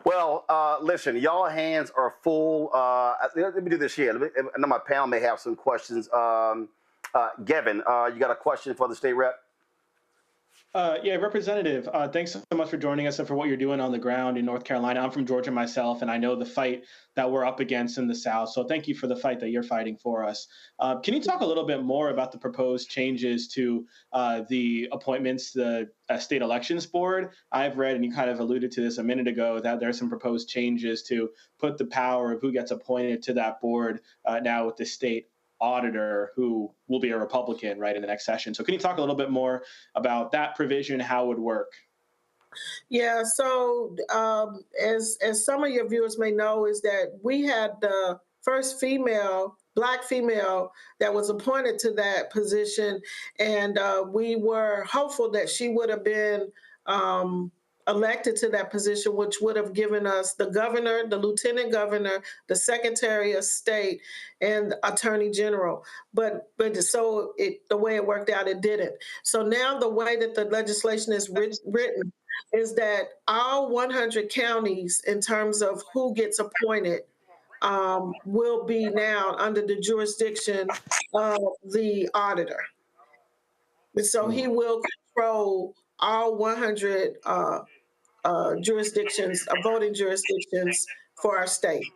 Well, listen, y'all hands are full. Let me do this here. I know my panel may have some questions. Gavin, you got a question for the state rep? Yeah, Representative, thanks so much for joining us and for what you're doing on the ground in North Carolina. I'm from Georgia myself, and I know the fight that we're up against in the South. So thank you for the fight that you're fighting for us. Can you talk a little bit more about the proposed changes to the appointments to the State Elections Board? I've read, and you kind of alluded to this a minute ago, that there's some proposed changes to put the power of who gets appointed to that board now with the state auditor who will be a Republican, right, in the next session. So can you talk a little bit more about that provision, how it would work? Yeah, so as some of your viewers may know, is that we had the first Black female that was appointed to that position, and we were hopeful that she would have been elected to that position, which would have given us the governor, the lieutenant governor, the secretary of state, and attorney general. But so the way it worked out, it didn't. So now the way that the legislation is written is that all 100 counties, in terms of who gets appointed, will be now under the jurisdiction of the auditor. And so he will control all 100 jurisdictions, voting jurisdictions for our state.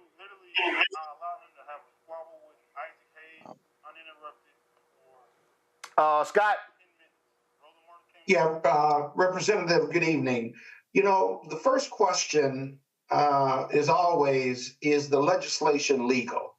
Scott. Yeah, Representative, good evening. You know, the first question is always, is the legislation legal?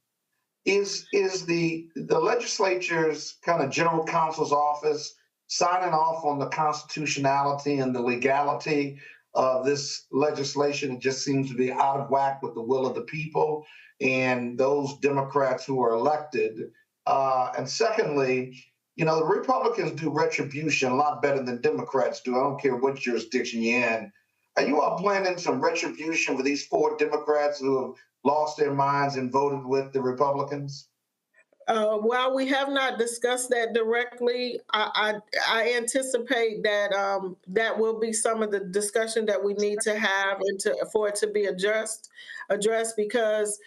Is the legislature's kind of general counsel's office signing off on the constitutionality and the legality of this legislation? It just seems to be out of whack with the will of the people and those Democrats who are elected. And secondly, you know, the Republicans do retribution a lot better than Democrats do. I don't care what jurisdiction you're in. Are you all planning some retribution for these 4 Democrats who have lost their minds and voted with the Republicans? While we have not discussed that directly, I anticipate that that will be some of the discussion that we need to have and for it to be addressed because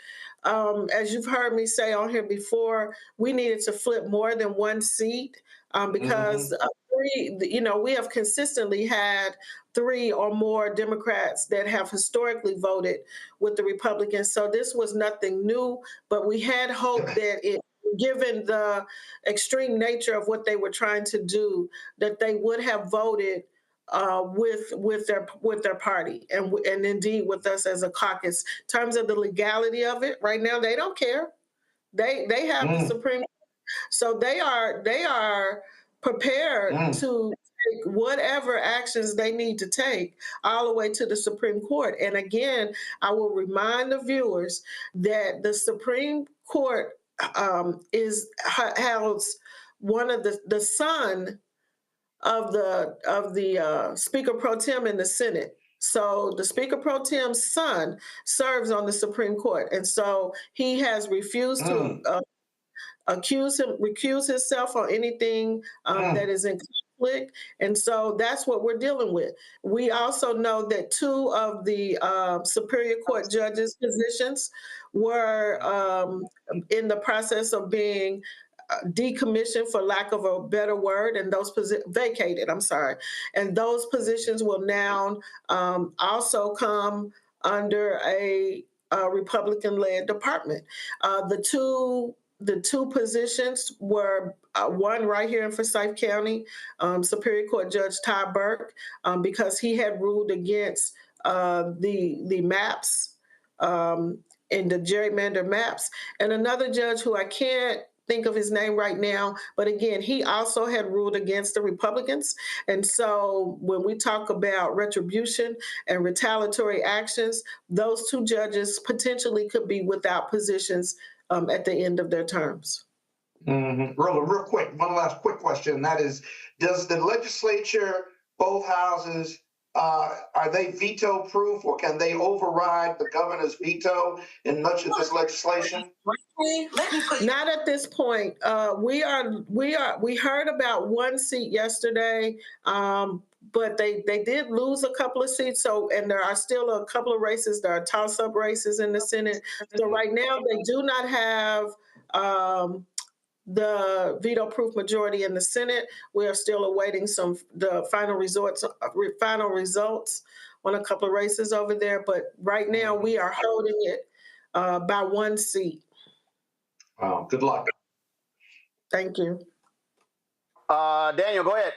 as you've heard me say on here before, we needed to flip more than one seat because we have consistently had 3 or more Democrats that have historically voted with the Republicans. So this was nothing new, but we had hoped that given the extreme nature of what they were trying to do, that they would have voted with their party and indeed with us as a caucus. In terms of the legality of it, right now they don't care. They have the Supreme Court, so they are prepared to take whatever actions they need to take all the way to the Supreme Court. And again, I will remind the viewers that the Supreme Court house one of the son of the Speaker Pro Tem in the Senate. So the Speaker Pro Tem's son serves on the Supreme Court, and so he has refused to recuse himself on anything that is in conflict, and so that's what we're dealing with. We also know that 2 of the Superior Court judges' positions were in the process of being decommissioned, for lack of a better word, and those vacated. I'm sorry, and those positions will now also come under a Republican-led department. The two positions were one right here in Forsyth County, Superior Court Judge Ty Burke, because he had ruled against the maps and the gerrymander maps, and another judge who I can't think of his name right now, but again, he also had ruled against the Republicans. And so when we talk about retribution and retaliatory actions, those 2 judges potentially could be without positions at the end of their terms. Roland, real quick, one last quick question, and that is, does the legislature, both houses, are they veto-proof, or can they override the governor's veto in much of this legislation? Not at this point. We heard about 1 seat yesterday, but they did lose a couple of seats. So, and there are still a couple of races. There are toss-up races in the Senate. So right now they do not have the veto-proof majority in the Senate. We are still awaiting the final results on a couple of races over there. But right now we are holding it by 1 seat. Wow, good luck. Thank you. Daniel, go ahead.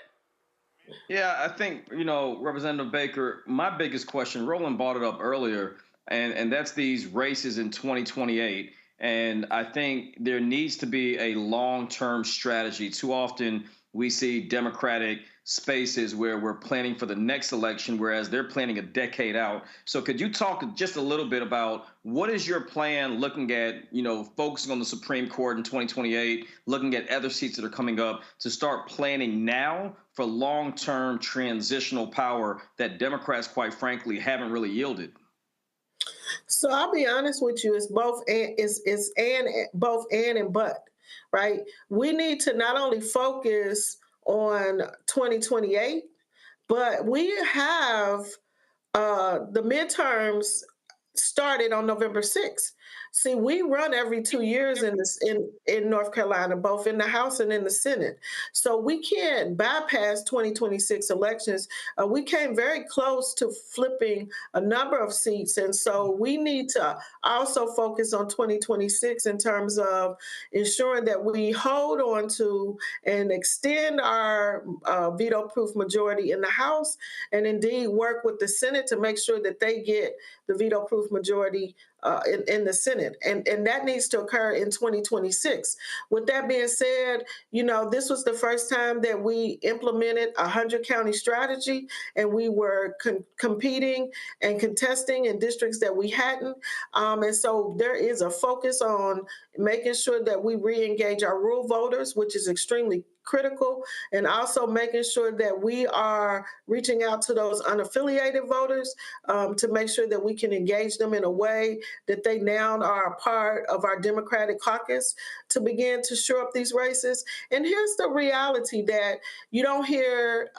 Yeah, I think, Representative Baker, my biggest question, Roland brought it up earlier, and that's these races in 2028. And I think there needs to be a long-term strategy. Too often we see Democratic spaces where we're planning for the next election, whereas they're planning a decade out. So could you talk just a little bit about what is your plan looking at, focusing on the Supreme Court in 2028, looking at other seats that are coming up to start planning now for long-term transitional power that Democrats, quite frankly, haven't really yielded? So I'll be honest with you, it's both and but, right? We need to not only focus on 2028, but we have the midterms started on November 6th. See, we run every 2 years in North Carolina, both in the House and in the Senate. So we can't bypass 2026 elections. We came very close to flipping a number of seats. And so we need to also focus on 2026 in terms of ensuring that we hold on to and extend our veto-proof majority in the House, and indeed work with the Senate to make sure that they get the veto-proof majority in the Senate. And that needs to occur in 2026. With that being said, this was the first time that we implemented a 100-county strategy, and we were competing and contesting in districts that we hadn't. And so there is a focus on making sure that we re-engage our rural voters, which is extremely critical, and also making sure that we are reaching out to those unaffiliated voters to make sure that we can engage them in a way that they now are a part of our Democratic caucus to begin to shore up these races. And here's the reality that you don't hear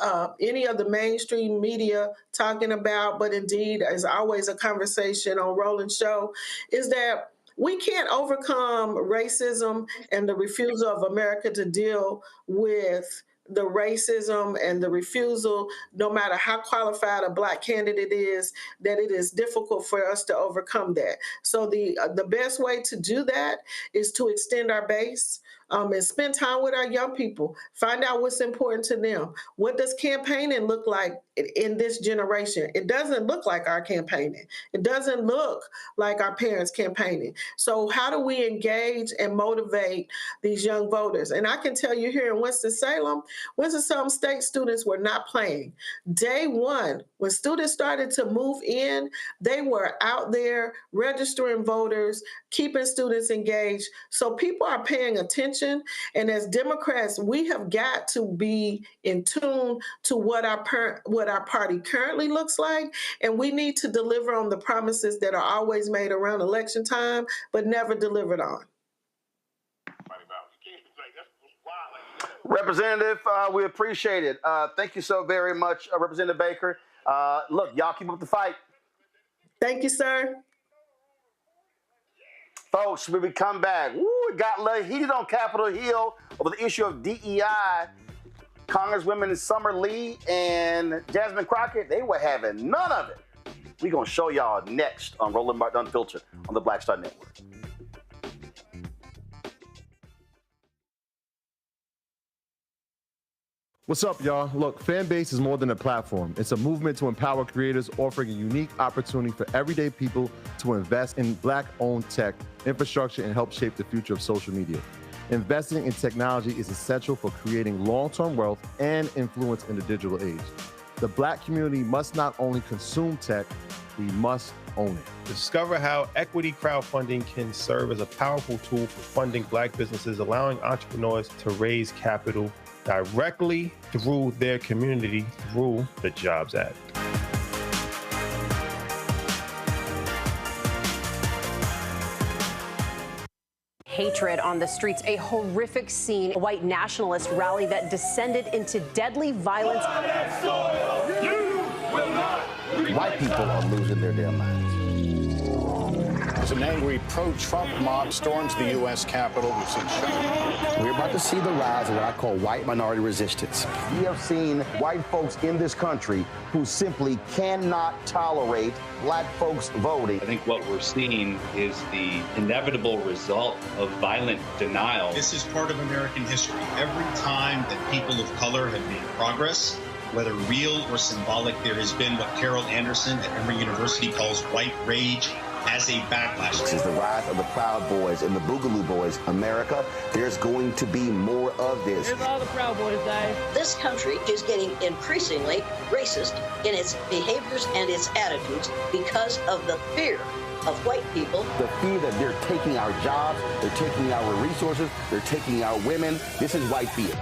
any of the mainstream media talking about, but indeed is always a conversation on Roland's show, is that we can't overcome racism and the refusal of America to deal with the racism and the refusal, no matter how qualified a Black candidate is, that it is difficult for us to overcome that. So the best way to do that is to extend our base and spend time with our young people. Find out what's important to them. What does campaigning look like in this generation? It doesn't look like our campaigning. It doesn't look like our parents campaigning. So how do we engage and motivate these young voters? And I can tell you here in Winston-Salem State students were not playing. Day one, when students started to move in, they were out there registering voters, keeping students engaged. So people are paying attention. And as Democrats, we have got to be in tune to what our party currently looks like. And we need to deliver on the promises that are always made around election time, but never delivered on. Representative, we appreciate it. Thank you so very much, Representative Baker. Look, y'all keep up the fight. Thank you, sir. Folks, when we come back, it got a little heated on Capitol Hill over the issue of DEI. Congresswomen Summer Lee and Jasmine Crockett, they were having none of it. We're going to show y'all next on Roland Martin Unfiltered on the Black Star Network. What's up, y'all? Look, Fanbase is more than a platform. It's a movement to empower creators, offering a unique opportunity for everyday people to invest in Black-owned tech, infrastructure, and help shape the future of social media. Investing in technology is essential for creating long-term wealth and influence in the digital age. The Black community must not only consume tech, we must own it. Discover how equity crowdfunding can serve as a powerful tool for funding Black businesses, allowing entrepreneurs to raise capital directly through their community through the Jobs Act. Hatred on the streets, a horrific scene, a white nationalist rally that descended into deadly violence. White people are losing their damn minds. As an angry pro-Trump mob storms the U.S. Capitol, we've seen We're about to see the rise of what I call white minority resistance. We have seen white folks in this country who simply cannot tolerate Black folks voting. I think what we're seeing is the inevitable result of violent denial. This is part of American history. Every time that people of color have made progress, whether real or symbolic, there has been what Carol Anderson at Emory University calls white rage as a backlash. This is the rise of the Proud Boys and the Boogaloo Boys. America, there's going to be more of this. Here's all the Proud Boys, guys. This country is getting increasingly racist in its behaviors and its attitudes because of the fear of white people. The fear that they're taking our jobs, they're taking our resources, they're taking our women. This is white fear.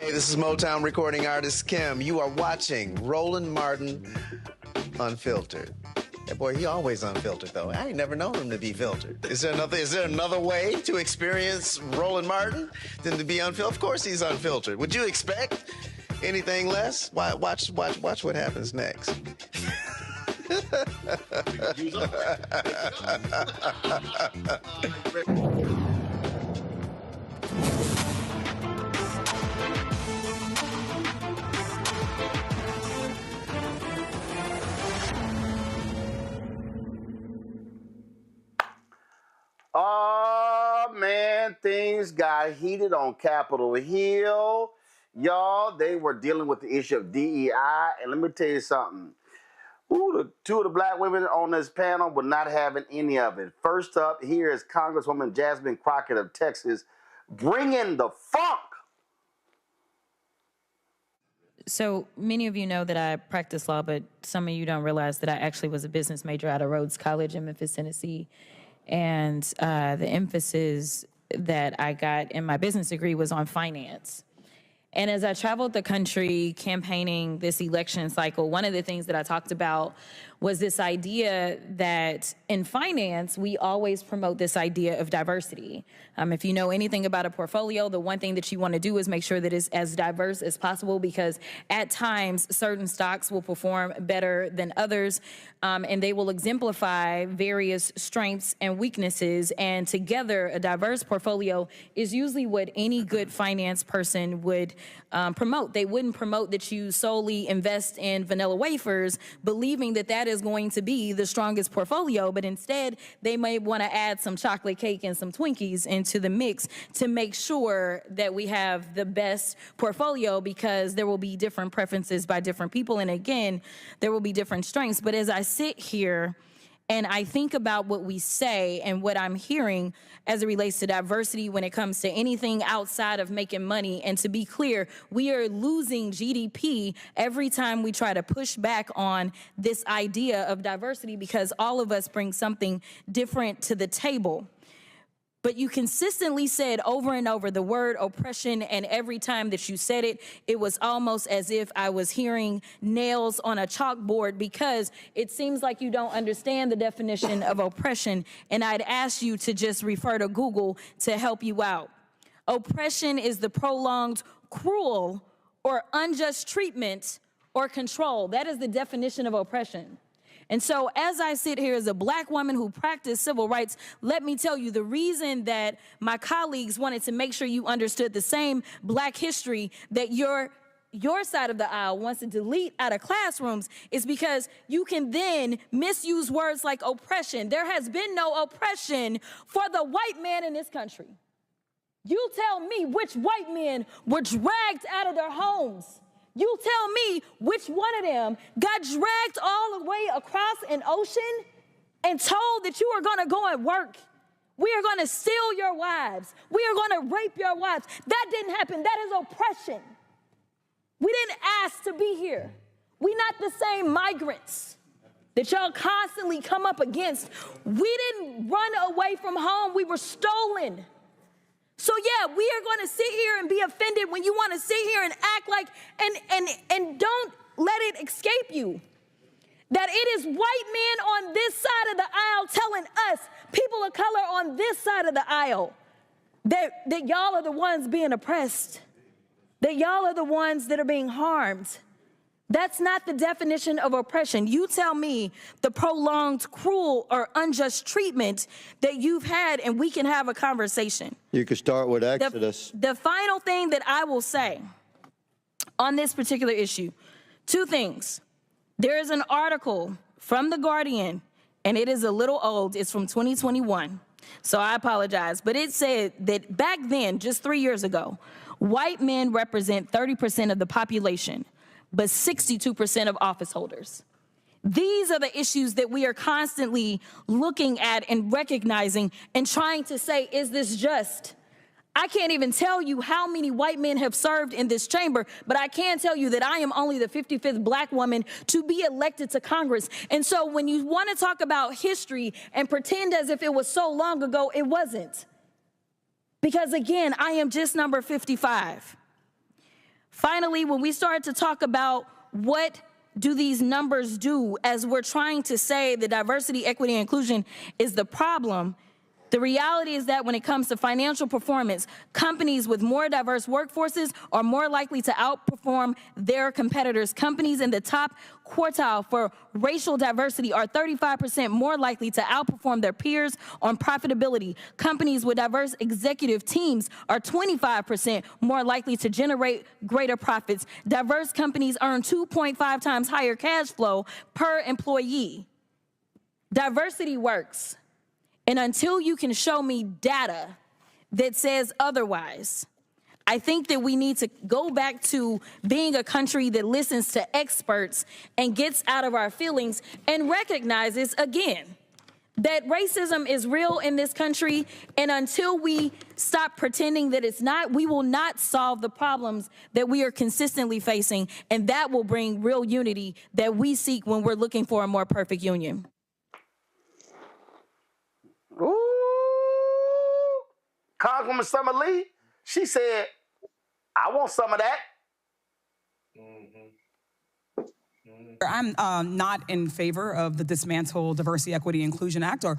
Hey, this is Motown recording artist Kim. You are watching Roland Martin Unfiltered. That boy, he always unfiltered though. I ain't never known him to be filtered. Is there another way to experience Roland Martin than to be unfiltered? Of course he's unfiltered. Would you expect anything less? Watch what happens next. Oh, man, things got heated on Capitol Hill. Y'all, they were dealing with the issue of DEI. And let me tell you something. Ooh, two of the black women on this panel were not having any of it. First up, here is Congresswoman Jasmine Crockett of Texas, bringing the funk. So many of you know that I practice law, but some of you don't realize that I actually was a business major out of Rhodes College in Memphis, Tennessee. And the emphasis that I got in my business degree was on finance. And as I traveled the country campaigning this election cycle, one of the things that I talked about was this idea that in finance, we always promote this idea of diversity. If you know anything about a portfolio, the one thing that you want to do is make sure that it's as diverse as possible, because at times certain stocks will perform better than others, and they will exemplify various strengths and weaknesses. And together, a diverse portfolio is usually what any good finance person would promote. They wouldn't promote that you solely invest in vanilla wafers, believing that that is going to be the strongest portfolio, but instead they may want to add some chocolate cake and some Twinkies into the mix to make sure that we have the best portfolio, because there will be different preferences by different people, and again, there will be different strengths. But as I sit here and I think about what we say and what I'm hearing as it relates to diversity when it comes to anything outside of making money, and to be clear, we are losing GDP every time we try to push back on this idea of diversity, because all of us bring something different to the table. But you consistently said over and over the word oppression, and every time that you said it, it was almost as if I was hearing nails on a chalkboard, because it seems like you don't understand the definition of oppression, and I'd ask you to just refer to Google to help you out. Oppression is the prolonged, cruel, or unjust treatment or control. That is the definition of oppression. And so as I sit here as a black woman who practiced civil rights, let me tell you, the reason that my colleagues wanted to make sure you understood the same black history that your side of the aisle wants to delete out of classrooms is because you can then misuse words like oppression. There has been no oppression for the white man in this country. You tell me which white men were dragged out of their homes. You tell me which one of them got dragged all the way across an ocean and told that you are going to go and work. We are going to steal your wives. We are going to rape your wives. That didn't happen. That is oppression. We didn't ask to be here. We're not the same migrants that y'all constantly come up against. We didn't run away from home. We were stolen. So yeah, we are going to sit here and be offended when you want to sit here and act like, and don't let it escape you that it is white men on this side of the aisle telling us, people of color on this side of the aisle, that y'all are the ones being oppressed, that y'all are the ones that are being harmed. That's not the definition of oppression. You tell me the prolonged, cruel, or unjust treatment that you've had, and we can have a conversation. You could start with Exodus. The final thing that I will say on this particular issue, two things. There is an article from The Guardian and it is a little old. It's from 2021, so I apologize. But it said that back then, just 3 years ago, white men represent 30% of the population, but 62% of office holders. These are the issues that we are constantly looking at and recognizing and trying to say, is this just? I can't even tell you how many white men have served in this chamber, but I can tell you that I am only the 55th black woman to be elected to Congress. And so when you want to talk about history and pretend as if it was so long ago, it wasn't. Because again, I am just number 55. Finally, when we start to talk about what do these numbers do as we're trying to say that diversity, equity, and inclusion is the problem, the reality is that when it comes to financial performance, companies with more diverse workforces are more likely to outperform their competitors. Companies in the top quartile for racial diversity are 35% more likely to outperform their peers on profitability. Companies with diverse executive teams are 25% more likely to generate greater profits. Diverse companies earn 2.5 times higher cash flow per employee. Diversity works. And until you can show me data that says otherwise, I think that we need to go back to being a country that listens to experts and gets out of our feelings and recognizes, again, that racism is real in this country. And until we stop pretending that it's not, we will not solve the problems that we are consistently facing. And that will bring real unity that we seek when we're looking for a more perfect union. Ooh, Congresswoman Summer Lee, she said, I want some of that. I'm not in favor of the Dismantle Diversity, Equity, Inclusion Act, or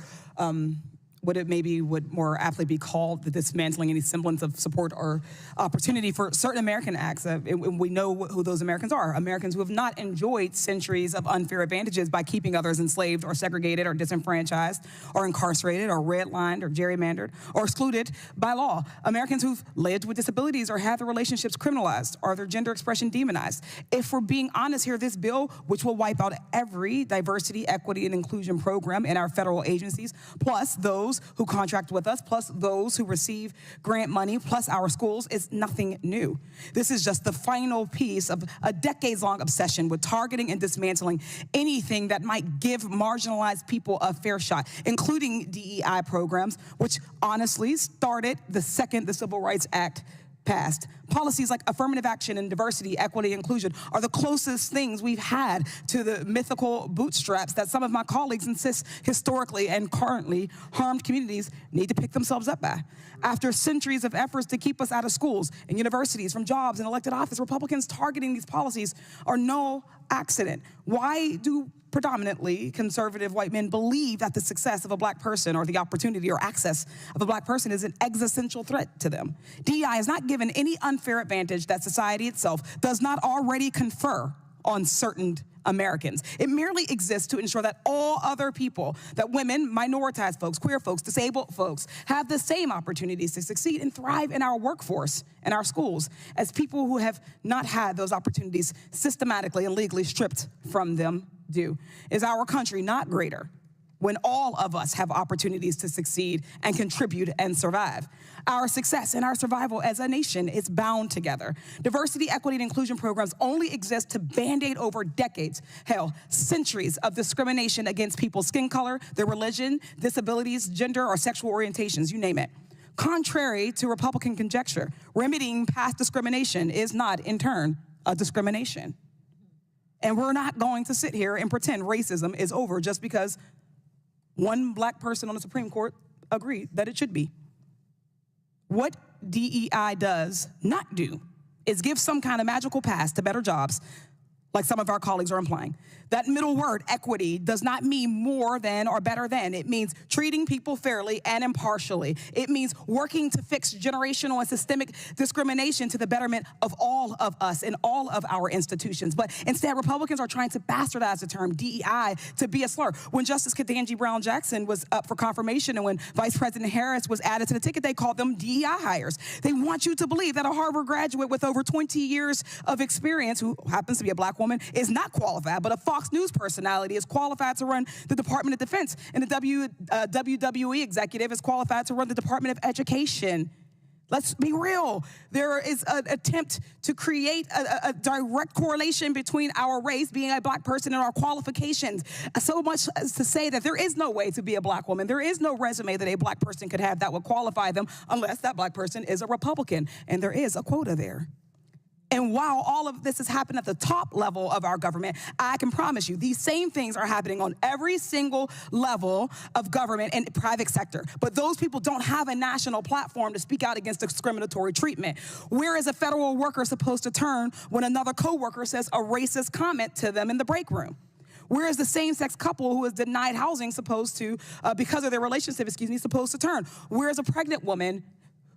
what it maybe would more aptly be called the dismantling any semblance of support or opportunity for certain American acts. We know who those Americans are. Americans who have not enjoyed centuries of unfair advantages by keeping others enslaved or segregated or disenfranchised or incarcerated or redlined or gerrymandered or excluded by law. Americans who've lived with disabilities or had their relationships criminalized or their gender expression demonized. If we're being honest here, this bill, which will wipe out every diversity, equity, and inclusion program in our federal agencies, plus those who contract with us, plus those who receive grant money, plus our schools, is nothing new. This is just the final piece of a decades-long obsession with targeting and dismantling anything that might give marginalized people a fair shot, including DEI programs, which honestly started the second the Civil Rights Act passed. Policies like affirmative action and diversity, equity, inclusion are the closest things we've had to the mythical bootstraps that some of my colleagues insist historically and currently harmed communities need to pick themselves up by. After centuries of efforts to keep us out of schools and universities, from jobs and elected office, Republicans targeting these policies are no accident. Why do predominantly conservative white men believe that the success of a black person or the opportunity or access of a black person is an existential threat to them? DEI is not given any unfair advantage that society itself does not already confer on certain Americans. It merely exists to ensure that all other people, that women, minoritized folks, queer folks, disabled folks, have the same opportunities to succeed and thrive in our workforce and our schools as people who have not had those opportunities systematically and legally stripped from them do. Is our country not greater when all of us have opportunities to succeed and contribute and survive? Our success and our survival as a nation is bound together. Diversity, equity, and inclusion programs only exist to band-aid over decades, hell, centuries of discrimination against people's skin color, their religion, disabilities, gender, or sexual orientations, you name it. Contrary to Republican conjecture, remedying past discrimination is not, in turn, a discrimination. And we're not going to sit here and pretend racism is over just because one black person on the Supreme Court agreed that it should be. What DEI does not do is give some kind of magical pass to better jobs, like some of our colleagues are implying. That middle word, equity, does not mean more than or better than. It means treating people fairly and impartially. It means working to fix generational and systemic discrimination to the betterment of all of us in all of our institutions. But instead, Republicans are trying to bastardize the term DEI to be a slur. When Justice Ketanji Brown Jackson was up for confirmation and when Vice President Harris was added to the ticket, they called them DEI hires. They want you to believe that a Harvard graduate with over 20 years of experience, who happens to be a black woman, woman is not qualified, but a Fox News personality is qualified to run the Department of Defense, and the WWE executive is qualified to run the Department of Education. Let's be real. There is an attempt to create a direct correlation between our race, being a black person, and our qualifications. So much as to say that there is no way to be a black woman. There is no resume that a black person could have that would qualify them unless that black person is a Republican. And there is a quota there. And while all of this has happened at the top level of our government, I can promise you these same things are happening on every single level of government and private sector. But those people don't have a national platform to speak out against discriminatory treatment. Where is a federal worker supposed to turn when another coworker says a racist comment to them in the break room? Where is the same-sex couple who is denied housing supposed to, because of their relationship, supposed to turn? Where is a pregnant woman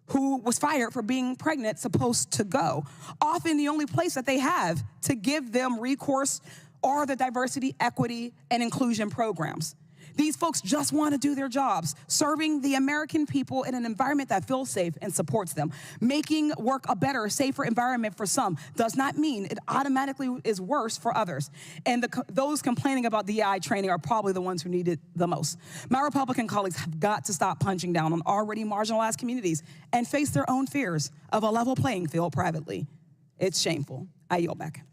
who was fired for being pregnant supposed to go? Often the only place that they have to give them recourse are the diversity, equity, and inclusion programs. These folks just want to do their jobs, serving the American people in an environment that feels safe and supports them. Making work a better, safer environment for some does not mean it automatically is worse for others. And those complaining about DEI training are probably the ones who need it the most. My Republican colleagues have got to stop punching down on already marginalized communities and face their own fears of a level playing field privately. It's shameful. I yield back.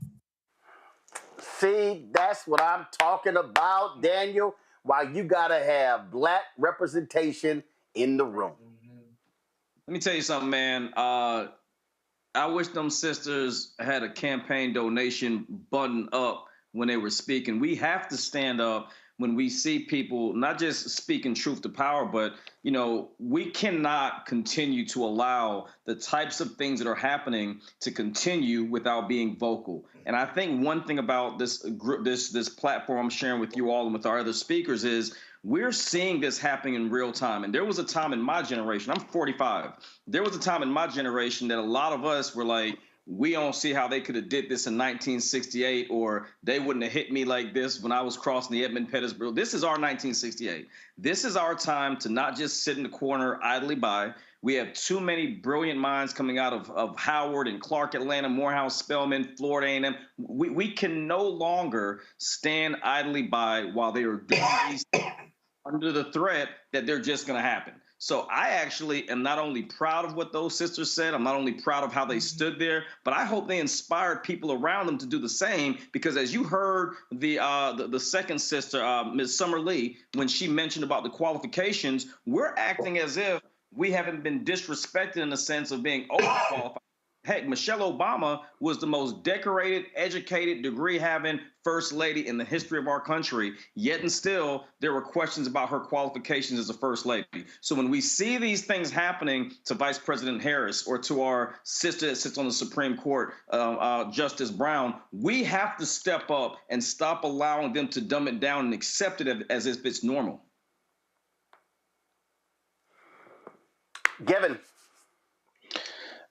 See, that's what I'm talking about, Daniel. Why you gotta have black representation in the room. Let me tell you something, man. I wish them sisters had a campaign donation button up when they were speaking. We have to stand up when we see people not just speaking truth to power, but, you know, we cannot continue to allow the types of things that are happening to continue without being vocal. And I think one thing about this group, this platform I'm sharing with you all and with our other speakers is we're seeing this happening in real time. And there was a time in my generation, I'm 45. There was a time in my generation that a lot of us were like, we don't see how they could have did this in 1968, or they wouldn't have hit me like this when I was crossing the Edmund-Pettus. This is our 1968. This is our time to not just sit in the corner idly by. We have too many brilliant minds coming out of Howard and Clark, Atlanta, Morehouse, Spelman, Florida A&M. We can no longer stand idly by while they are doing these under the threat that they're just going to happen. So I actually am not only proud of what those sisters said, I'm not only proud of how they stood there, but I hope they inspired people around them to do the same, because as you heard the second sister, Ms. Summer Lee, when she mentioned about the qualifications, we're acting as if we haven't been disrespected in the sense of being overqualified. Heck, Michelle Obama was the most decorated, educated, degree-having first lady in the history of our country, yet and still there were questions about her qualifications as a first lady. So when we see these things happening to Vice President Harris or to our sister that sits on the Supreme Court, Justice Brown, we have to step up and stop allowing them to dumb it down and accept it as if it's normal. Kevin.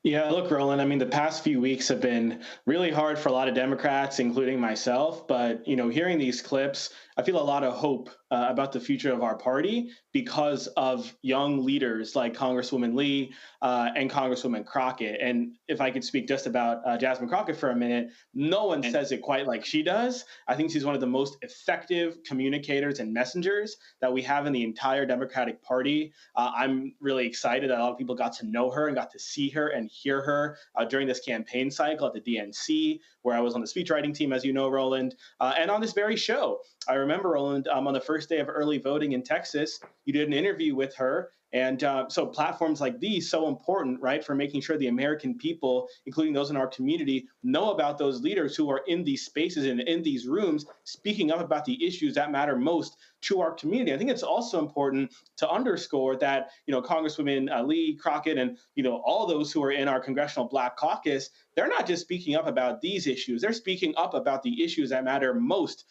Yeah, look, Roland, I mean, the past few weeks have been really hard for a lot of Democrats, including myself. But, you know, hearing these clips, I feel a lot of hope about the future of our party because of young leaders like Congresswoman Lee and Congresswoman Crockett. And if I could speak just about Jasmine Crockett for a minute, no one says it quite like she does. I think she's one of the most effective communicators and messengers that we have in the entire Democratic Party. I'm really excited that a lot of people got to know her and got to see her and hear her during this campaign cycle at the DNC, where I was on the speechwriting team, as you know, Roland, and on this very show. I remember, Roland, on the first day of early voting in Texas, you did an interview with her. And so platforms like these, so important, right, for making sure the American people, including those in our community, know about those leaders who are in these spaces and in these rooms, speaking up about the issues that matter most to our community. I think it's also important to underscore that, you know, Congresswomen Lee, Crockett, and, you know, all those who are in our Congressional Black Caucus, they're not just speaking up about these issues. They're speaking up about the issues that matter most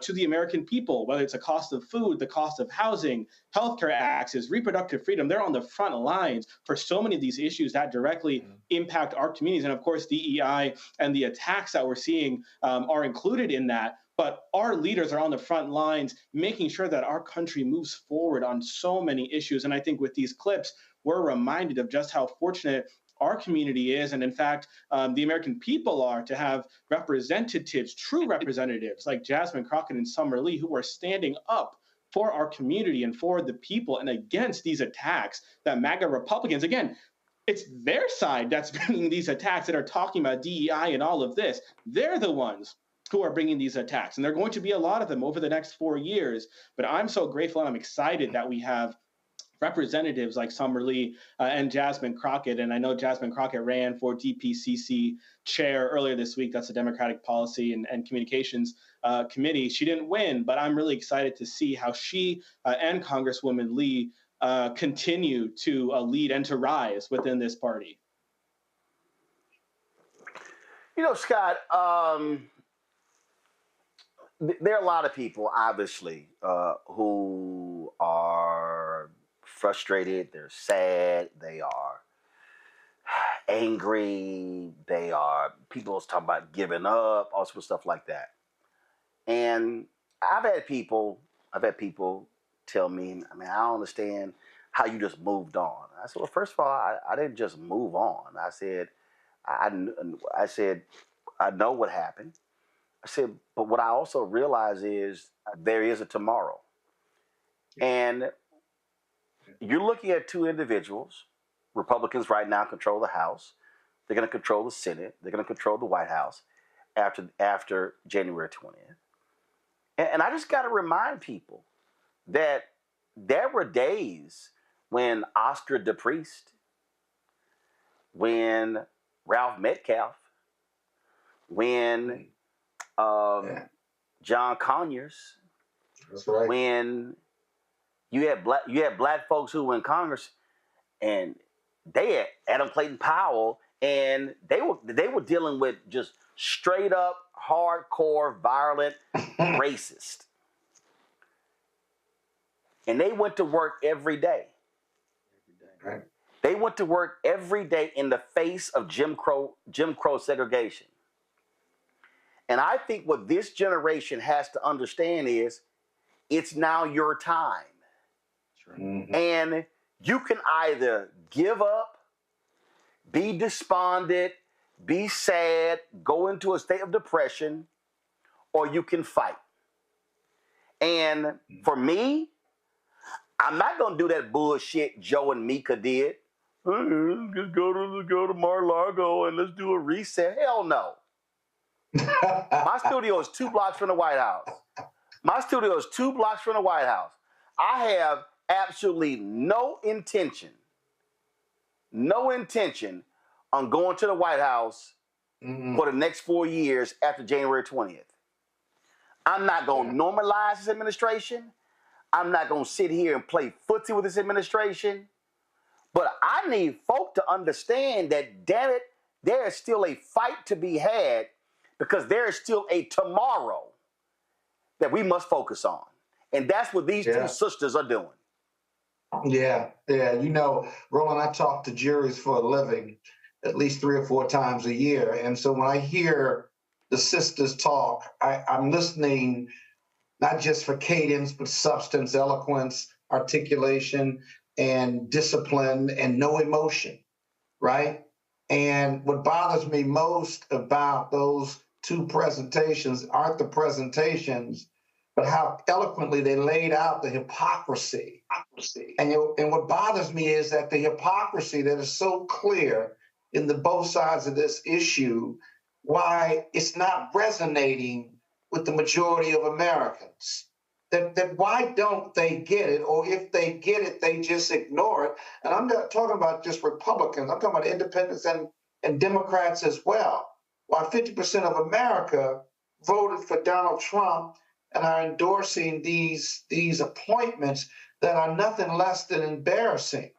to the American people, whether it's the cost of food, the cost of housing, healthcare access, reproductive freedom. They're on the front lines for so many of these issues that directly impact our communities. And of course, DEI and the attacks that we're seeing are included in that. But our leaders are on the front lines, making sure that our country moves forward on so many issues. And I think with these clips, we're reminded of just how fortunate our community is, and in fact, the American people are, to have representatives, true representatives like Jasmine, Crockett, and Summer Lee, who are standing up for our community and for the people and against these attacks that MAGA Republicans, again, it's their side that's bringing these attacks that are talking about DEI and all of this. They're the ones who are bringing these attacks. And there are going to be a lot of them over the next 4 years. But I'm so grateful and I'm excited that we have representatives like Summer Lee and Jasmine Crockett. And I know Jasmine Crockett ran for DPCC chair earlier this week. That's the Democratic Policy and Communications Committee. She didn't win, but I'm really excited to see how she and Congresswoman Lee continue to lead and to rise within this party. You know, Scott, there are a lot of people, obviously, who are frustrated, they're sad, they are angry, people talking about giving up, all sorts of stuff like that. And I've had people tell me, I mean, I don't understand how you just moved on. I said, well, first of all, I didn't just move on. I said, I know what happened. I said, but what I also realize is there is a tomorrow. And you're looking at two individuals. Republicans right now control the House. They're going to control the Senate. They're going to control the White House after January 20th. And I just got to remind people that there were days when Oscar DePriest, when Ralph Metcalf, when John Conyers, that's right, when you had black folks who were in Congress, and they had Adam Clayton Powell, and they were dealing with just straight up hardcore violent racist. And they went to work every day. Right. They went to work every day in the face of Jim Crow segregation. And I think what this generation has to understand is it's now your time. Mm-hmm. And you can either give up, be despondent, be sad, go into a state of depression, or you can fight. And for me, I'm not going to do that bullshit Joe and Mika did. Just go to Mar-a-Lago and let's do a reset. Hell no. My studio is 2 blocks from the White House. I have absolutely no intention on going to the White House for the next 4 years after January 20th. I'm not going to normalize this administration. I'm not going to sit here and play footsie with this administration. But I need folk to understand that, damn it, there is still a fight to be had, because there is still a tomorrow that we must focus on. And that's what these two sisters are doing. Yeah. You know, Roland, I talk to juries for a living at least 3 or 4 times a year. And so when I hear the sisters talk, I'm listening not just for cadence, but substance, eloquence, articulation, and discipline, and no emotion, right? And what bothers me most about those 2 presentations aren't the presentations, but how eloquently they laid out the hypocrisy. And what bothers me is that the hypocrisy that is so clear in the both sides of this issue, why it's not resonating with the majority of Americans. That why don't they get it? Or if they get it, they just ignore it. And I'm not talking about just Republicans. I'm talking about independents and Democrats as well. Why 50% of America voted for Donald Trump and are endorsing these appointments that are nothing less than embarrassing.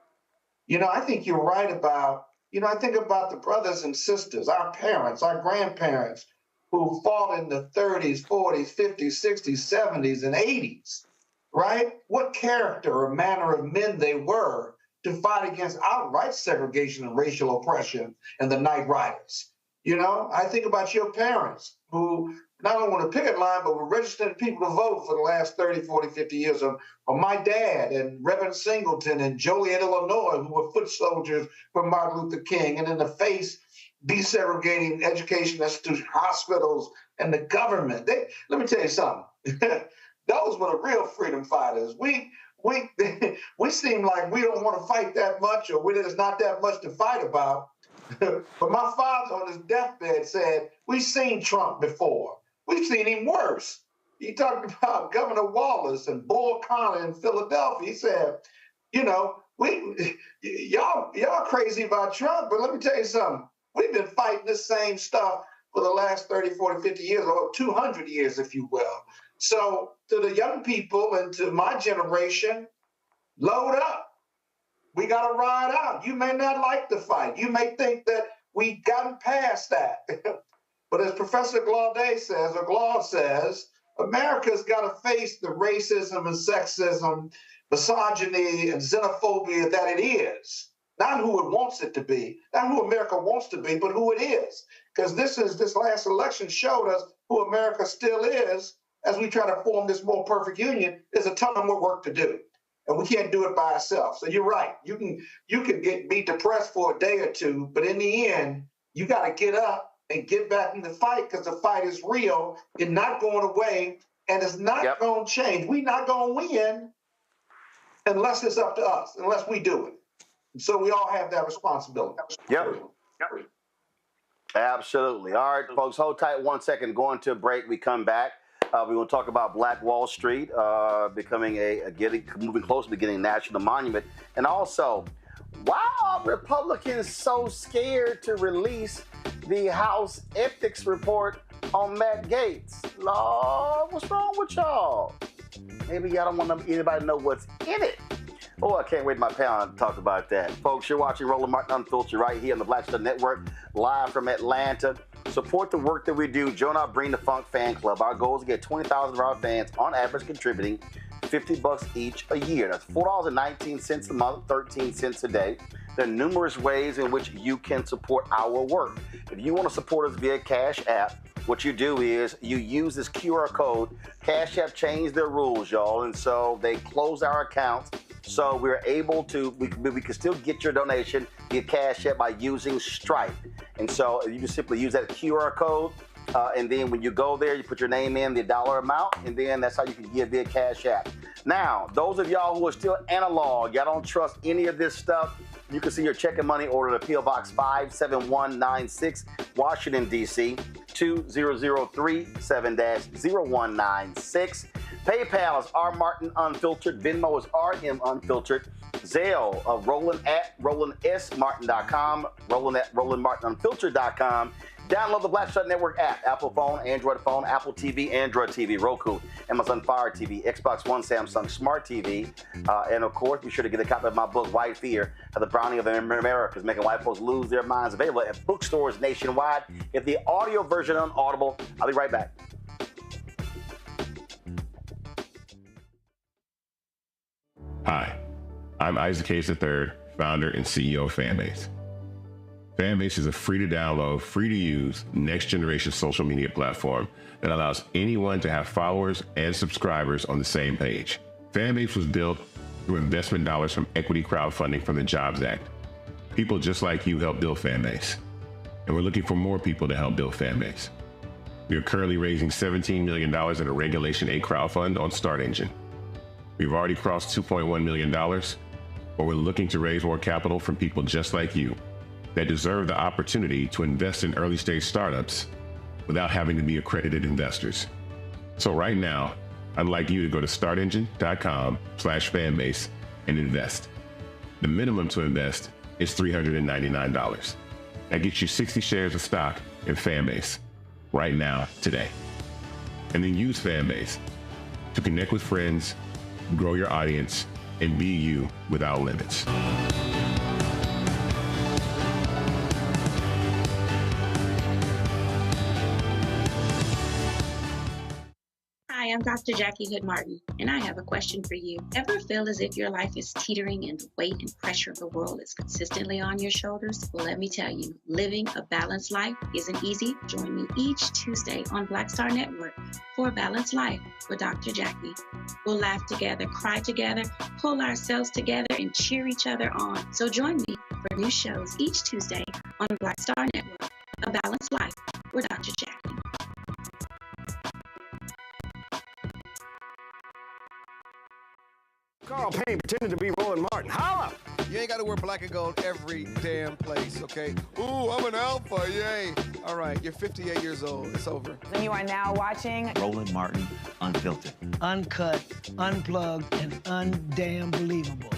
You know, I think you're right about, I think about the brothers and sisters, our parents, our grandparents, who fought in the 30s, 40s, 50s, 60s, 70s, and 80s, right? What character or manner of men they were to fight against outright segregation and racial oppression and the Night Riders. You know, I think about your parents who not only on the picket line, but were registering people to vote for the last 30, 40, 50 years. Or my dad and Reverend Singleton and Joliet, Illinois, who were foot soldiers for Martin Luther King, and in the face desegregating education institutions, hospitals, and the government. Let me tell you something. Those were the real freedom fighters. We seem like we don't want to fight that much, or there's not that much to fight about. But my father on his deathbed said, we've seen Trump before. We've seen him worse. He talked about Governor Wallace and Bull Connor in Philadelphia. He said, you know, y'all crazy about Trump, but let me tell you something. We've been fighting the same stuff for the last 30, 40, 50 years, or 200 years, if you will. So to the young people and to my generation, load up. We got to ride out. You may not like the fight. You may think that we've gotten past that. But as Professor Glaude says, America's got to face the racism and sexism, misogyny and xenophobia that it is. Not who it wants it to be, not who America wants to be, but who it is. Because this last election showed us who America still is as we try to form this more perfect union. There's a ton more work to do. And we can't do it by ourselves. So you're right. You can be depressed for a day or two, but in the end, you got to get up and get back in the fight, because the fight is real. It's not going away, and it's not going to change. We're not going to win unless it's up to us, unless we do it. And so we all have that responsibility. Yep. Absolutely. All right, folks, hold tight 1 second. Going to a break. We come back. We're going to talk about Black Wall Street becoming moving closer to getting a national monument. And also, why are Republicans so scared to release the House ethics report on Matt Gaetz? Lord, what's wrong with y'all? Maybe y'all don't want anybody to know what's in it. Oh, I can't wait to my panel to talk about that. Folks, you're watching Roland Martin Unfiltered right here on the Black Star Network, live from Atlanta. Support the work that we do. Join our Bring the Funk fan club. Our goal is to get 20,000 of our fans, on average, contributing $50 each a year. That's $4.19 a month, 13 cents a day. There are numerous ways in which you can support our work. If you want to support us via Cash App, what you do is you use this QR code. Cash App changed their rules, y'all, and so they closed our accounts. So we're able to, we can still get your donation via Cash App by using Stripe. And so you just simply use that QR code. And then when you go there, you put your name in, the dollar amount, and then that's how you can give via Cash App. Now, those of y'all who are still analog, y'all don't trust any of this stuff, you can see your check and money order at P.O. Box 57196, Washington, D.C., 20037-0196. PayPal is R Martin Unfiltered. Venmo is RM Unfiltered. Zelle of Roland at RolandSMartin.com. Roland at RolandMartinUnfiltered.com. Download the Black Star Network app. Apple phone, Android phone, Apple TV, Android TV, Roku, Amazon Fire TV, Xbox One, Samsung Smart TV. And of course, be sure to get a copy of my book, White Fear, How the Browning of America is Making White Folks Lose Their Minds, available at bookstores nationwide. Get the audio version on Audible. I'll be right back. Hi, I'm Isaac Hayes III, founder and CEO of Fanbase. Fanbase is a free-to-download, free-to-use, next-generation social media platform that allows anyone to have followers and subscribers on the same page. Fanbase was built through investment dollars from equity crowdfunding from the Jobs Act. People just like you help build Fanbase, and we're looking for more people to help build Fanbase. We are currently raising $17 million in a Regulation A crowdfund on Start Engine. We've already crossed $2.1 million, but we're looking to raise more capital from people just like you that deserve the opportunity to invest in early-stage startups without having to be accredited investors. So right now, I'd like you to go to startengine.com/fanbase and invest. The minimum to invest is $399. That gets you 60 shares of stock in Fanbase right now, today. And then use Fanbase to connect with friends, grow your audience, and be you without limits. Hi, Hi, I'm Dr. Jackie Hood Martin, and I have a question for you. Ever feel as if your life is teetering and the weight and pressure of the world is consistently on your shoulders? Well, let me tell you, living a balanced life isn't easy. Join me each Tuesday on Black Star Network for a Balanced Life with Dr. Jackie. We'll laugh together, cry together, pull ourselves together, and cheer each other on. So join me for new shows each Tuesday on Black Star Network, A Balanced Life with Dr. Jackie. Carl Payne pretending to be Roland Martin. Holla! You ain't got to wear black and gold every damn place, okay? Ooh, I'm an alpha, yay. All right, you're 58 years old. It's over. And you are now watching Roland Martin Unfiltered. Uncut, unplugged, and undamn believable.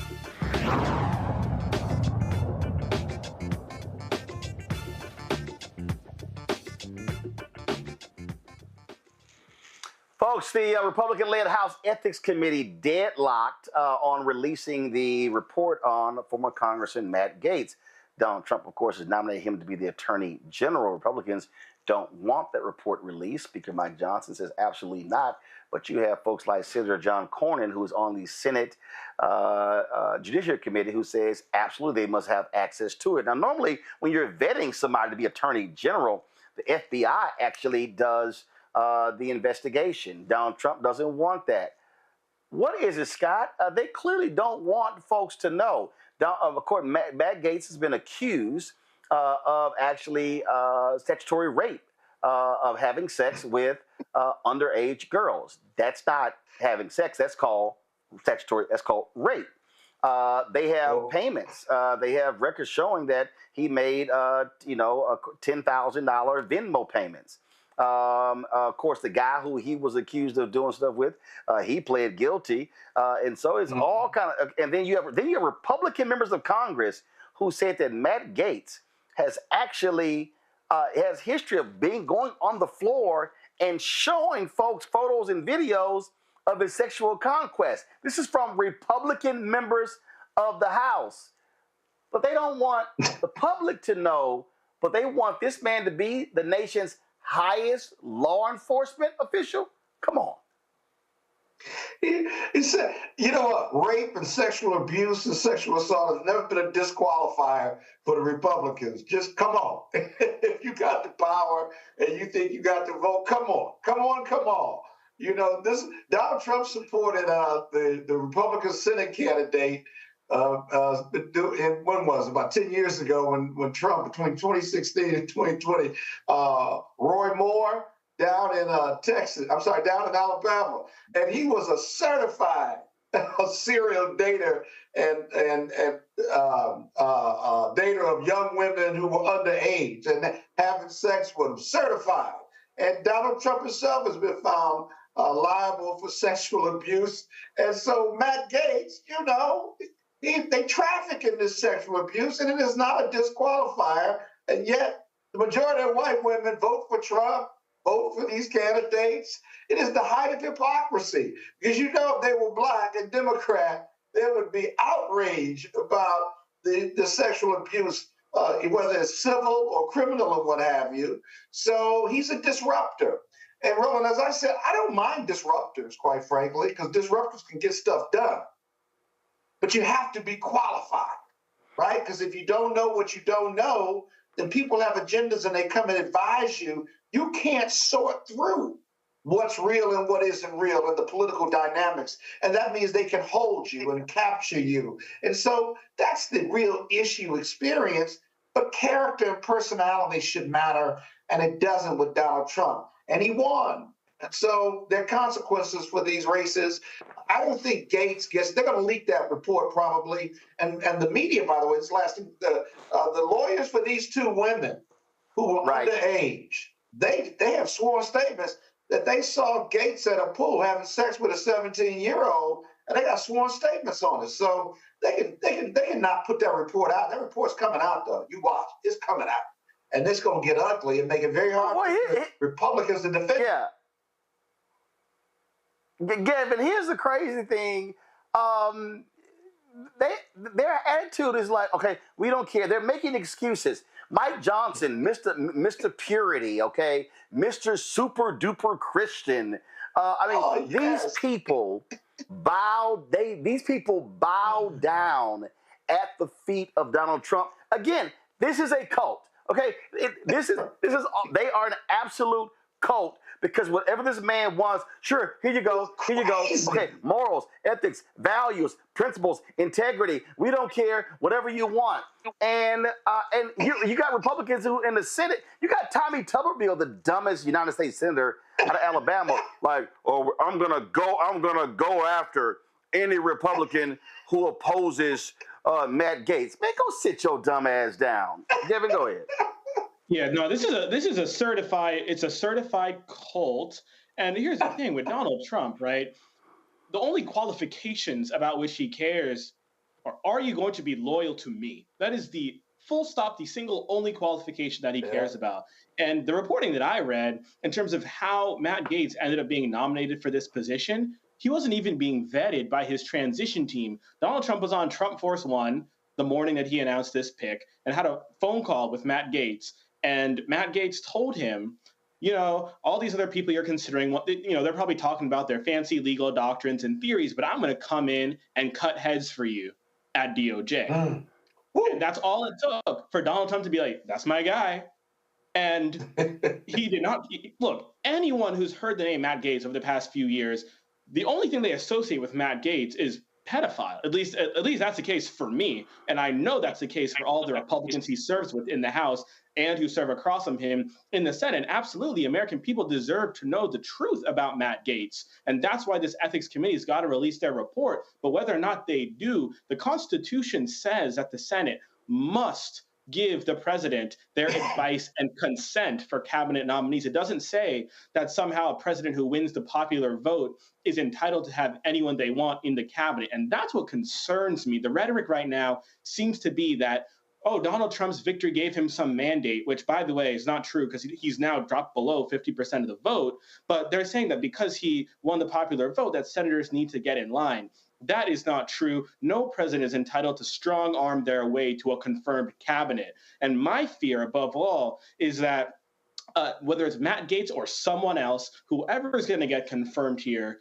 Folks, the Republican-led House Ethics Committee deadlocked on releasing the report on former Congressman Matt Gaetz. Donald Trump, of course, has nominated him to be the Attorney General. Republicans don't want that report released. Speaker Mike Johnson says absolutely not. But you have folks like Senator John Cornyn, who is on the Senate Judiciary Committee, who says absolutely they must have access to it. Now, normally, when you're vetting somebody to be Attorney General, the FBI actually does the investigation. Donald Trump doesn't want that. What is it, Scott? They clearly don't want folks to know. Of course, Matt Gaetz has been accused of actually statutory rape, of having sex with underage girls. That's not having sex. That's called statutory. That's called rape. They have payments. They have records showing that he made, $10,000 Venmo payments. Of course, the guy who he was accused of doing stuff with, he pled guilty, and so it's all kind of. And then you have Republican members of Congress who said that Matt Gaetz has actually has history of going on the floor and showing folks photos and videos of his sexual conquest. This is from Republican members of the House, but they don't want the public to know. But they want this man to be the nation's highest law enforcement official? Come on. He said, you know what? Rape and sexual abuse and sexual assault has never been a disqualifier for the Republicans. Just come on. If you got the power and you think you got the vote, come on. Come on, come on. You know, this Donald Trump supported the Republican Senate candidate when was it? About 10 years ago when Trump, between 2016 and 2020, Roy Moore down in down in Alabama. And he was a certified serial dater and dater of young women who were underage and having sex with them, certified. And Donald Trump himself has been found liable for sexual abuse. And so Matt Gaetz, you know, they traffic in this sexual abuse, and it is not a disqualifier. And yet, the majority of white women vote for Trump, vote for these candidates. It is the height of hypocrisy. Because you know, if they were black and Democrat, there would be outrage about the sexual abuse, whether it's civil or criminal or what have you. So he's a disruptor. And Roland, as I said, I don't mind disruptors, quite frankly, because disruptors can get stuff done. But you have to be qualified, right? Because if you don't know what you don't know, then people have agendas and they come and advise you. You can't sort through what's real and what isn't real in the political dynamics. And that means they can hold you and capture you. And so that's the real issue experience. But character and personality should matter. And it doesn't with Donald Trump. And he won. And so there are consequences for these races. I don't think Gaetz they're going to leak that report probably. And the media, by the way, is lasting. The lawyers for these two women who were underage, they have sworn statements that they saw Gaetz at a pool having sex with a 17-year-old, and they got sworn statements on it. So they can not put that report out. That report's coming out, though. You watch. It's coming out. And it's going to get ugly and make it very hard for Republicans to defend. Yeah. Gavin, here's the crazy thing. Their attitude is like, okay, we don't care. They're making excuses. Mike Johnson, Mr. Purity, okay, Mr. Super Duper Christian, These people these people bow down at the feet of Donald Trump. Again, this is a cult. Okay, they are an absolute cult because whatever this man wants, sure, here you go. Okay, morals, ethics, values, principles, integrity. We don't care, whatever you want. And you got Republicans who in the Senate, you got Tommy Tuberville, the dumbest United States senator out of Alabama, like, oh, I'm gonna go after any Republican who opposes Matt Gaetz. Man, go sit your dumb ass down. Devin, go ahead. Yeah, no, this is a certified cult. And here's the thing with Donald Trump, right? The only qualifications about which he cares are you going to be loyal to me? That is the full stop, the single only qualification that he cares about. And the reporting that I read in terms of how Matt Gaetz ended up being nominated for this position, he wasn't even being vetted by his transition team. Donald Trump was on Trump Force One the morning that he announced this pick and had a phone call with Matt Gaetz. And Matt Gaetz told him, all these other people you're considering, they're probably talking about their fancy legal doctrines and theories, but I'm going to come in and cut heads for you at DOJ. And that's all it took for Donald Trump to be like, that's my guy. And he did not. Look, anyone who's heard the name Matt Gaetz over the past few years, the only thing they associate with Matt Gaetz is pedophile. At least that's the case for me. And I know that's the case for all the Republicans he serves with in the House and who serve across from him in the Senate. Absolutely, American people deserve to know the truth about Matt Gaetz. And that's why this ethics committee's got to release their report. But whether or not they do, the Constitution says that the Senate must give the president their advice and consent for cabinet nominees. It doesn't say that somehow a president who wins the popular vote is entitled to have anyone they want in the cabinet. And that's what concerns me. The rhetoric right now seems to be that, oh, Donald Trump's victory gave him some mandate, which, by the way, is not true because he's now dropped below 50% of the vote. But they're saying that because he won the popular vote, that senators need to get in line. That is not true. No president is entitled to strong arm their way to a confirmed cabinet. And my fear, above all, is that whether it's Matt Gaetz or someone else, whoever is going to get confirmed here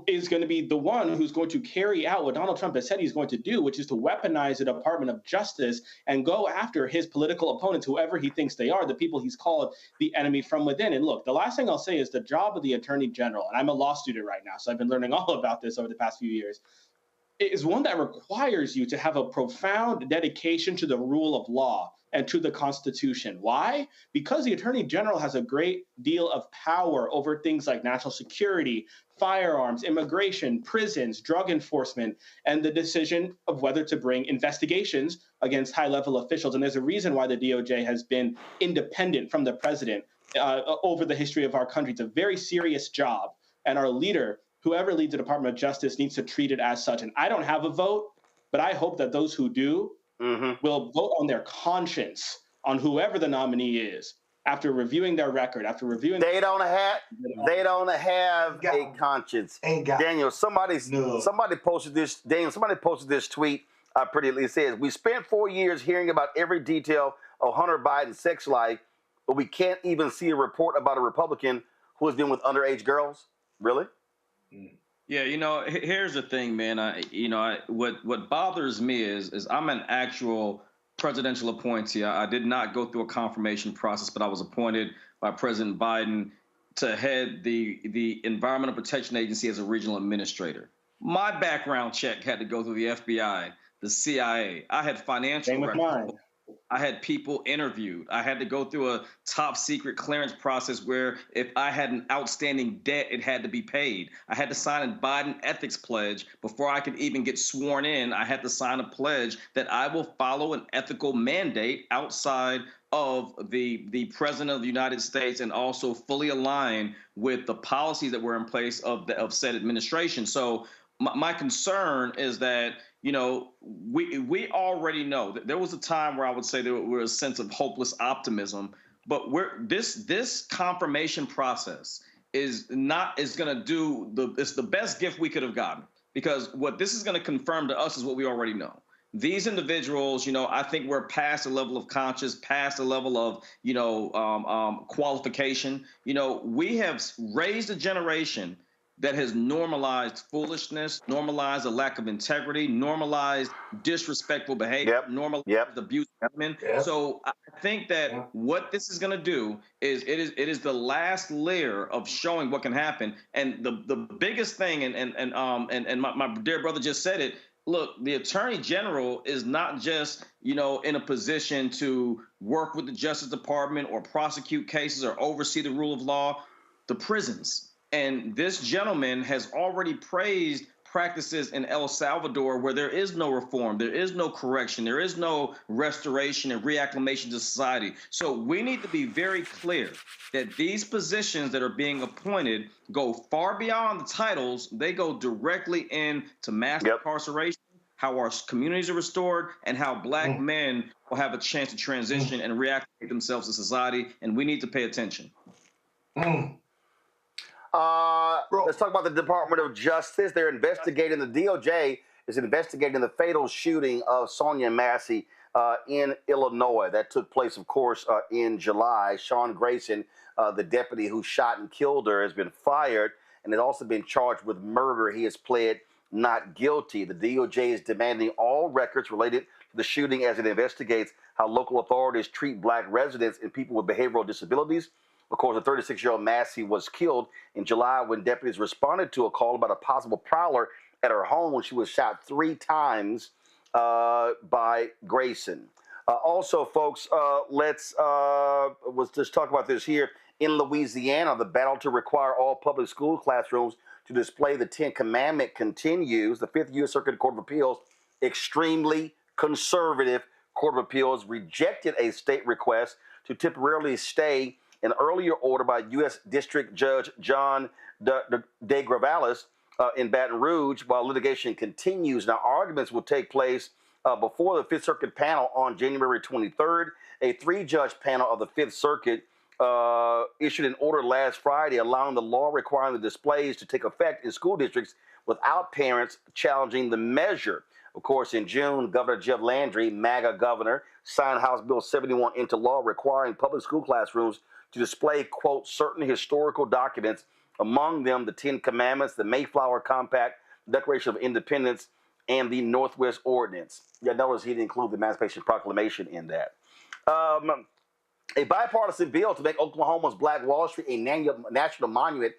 is going to be the one who's going to carry out what Donald Trump has said he's going to do, which is to weaponize the Department of Justice and go after his political opponents, whoever he thinks they are, the people he's called the enemy from within. And look, the last thing I'll say is the job of the Attorney General, and I'm a law student right now, so I've been learning all about this over the past few years, is one that requires you to have a profound dedication to the rule of law and to the Constitution. Why? Because the Attorney General has a great deal of power over things like national security, firearms, immigration, prisons, drug enforcement, and the decision of whether to bring investigations against high-level officials. And there's a reason why the DOJ has been independent from the president over the history of our country. It's a very serious job, and our leader, whoever leads the Department of Justice, needs to treat it as such. And I don't have a vote, but I hope that those who do will vote on their conscience on whoever the nominee is after reviewing their record, after reviewing. They don't have a conscience. Daniel, somebody posted this. Daniel, somebody posted this tweet. It says, "We spent 4 years hearing about every detail of Hunter Biden's sex life, but we can't even see a report about a Republican who has been with underage girls." Really? Yeah, here's the thing, man. What bothers me is I'm an actual presidential appointee. I did not go through a confirmation process, but I was appointed by President Biden to head the Environmental Protection Agency as a regional administrator. My background check had to go through the FBI, the CIA. I had financial records. I had people interviewed. I had to go through a top secret clearance process where if I had an outstanding debt, it had to be paid. I had to sign a Biden ethics pledge before I could even get sworn in. I had to sign a pledge that I will follow an ethical mandate outside of the president of the United States and also fully align with the policies that were in place of said administration. So my concern is that, we already know that there was a time where I would say there was a sense of hopeless optimism, but this confirmation process it's the best gift we could have gotten, because what this is going to confirm to us is what we already know. These individuals, I think we're past the level of conscience, past the level of, qualification. We have raised a generation that has normalized foolishness, normalized a lack of integrity, normalized disrespectful behavior, normalized abuse of women. So I think that what this is going to do is it is the last layer of showing what can happen. And the biggest thing, and my dear brother just said it. Look, the Attorney General is not just, in a position to work with the Justice Department or prosecute cases or oversee the rule of law. The prisons. And this gentleman has already praised practices in El Salvador where there is no reform, there is no correction, there is no restoration and reacclimation to society. So we need to be very clear that these positions that are being appointed go far beyond the titles. They go directly into mass incarceration, how our communities are restored, and how Black men will have a chance to transition and reacclimate themselves to society. And we need to pay attention. Let's talk about the Department of Justice. They're investigating, the DOJ is investigating the fatal shooting of Sonia Massey in Illinois. That took place, of course, in July. Sean Grayson, the deputy who shot and killed her, has been fired and has also been charged with murder. He has pled not guilty. The DOJ is demanding all records related to the shooting as it investigates how local authorities treat Black residents and people with behavioral disabilities. Of course, the 36-year-old Massey was killed in July when deputies responded to a call about a possible prowler at her home when she was shot 3 times by Grayson. Also, folks, let's just talk about this here. In Louisiana, the battle to require all public school classrooms to display the 10 Commandment continues. The 5th U.S. Circuit Court of Appeals, extremely conservative Court of Appeals, rejected a state request to temporarily stay an earlier order by U.S. District Judge John de Gravalis in Baton Rouge while litigation continues. Now, arguments will take place before the Fifth Circuit panel on January 23rd. A 3-judge panel of the Fifth Circuit issued an order last Friday allowing the law requiring the displays to take effect in school districts without parents challenging the measure. Of course, in June, Governor Jeff Landry, MAGA governor, signed House Bill 71 into law requiring public school classrooms to display, quote, certain historical documents, among them the 10 Commandments, the Mayflower Compact, Declaration of Independence, and the Northwest Ordinance. Yeah, notice he didn't include the Emancipation Proclamation in that. A bipartisan bill to make Oklahoma's Black Wall Street a national monument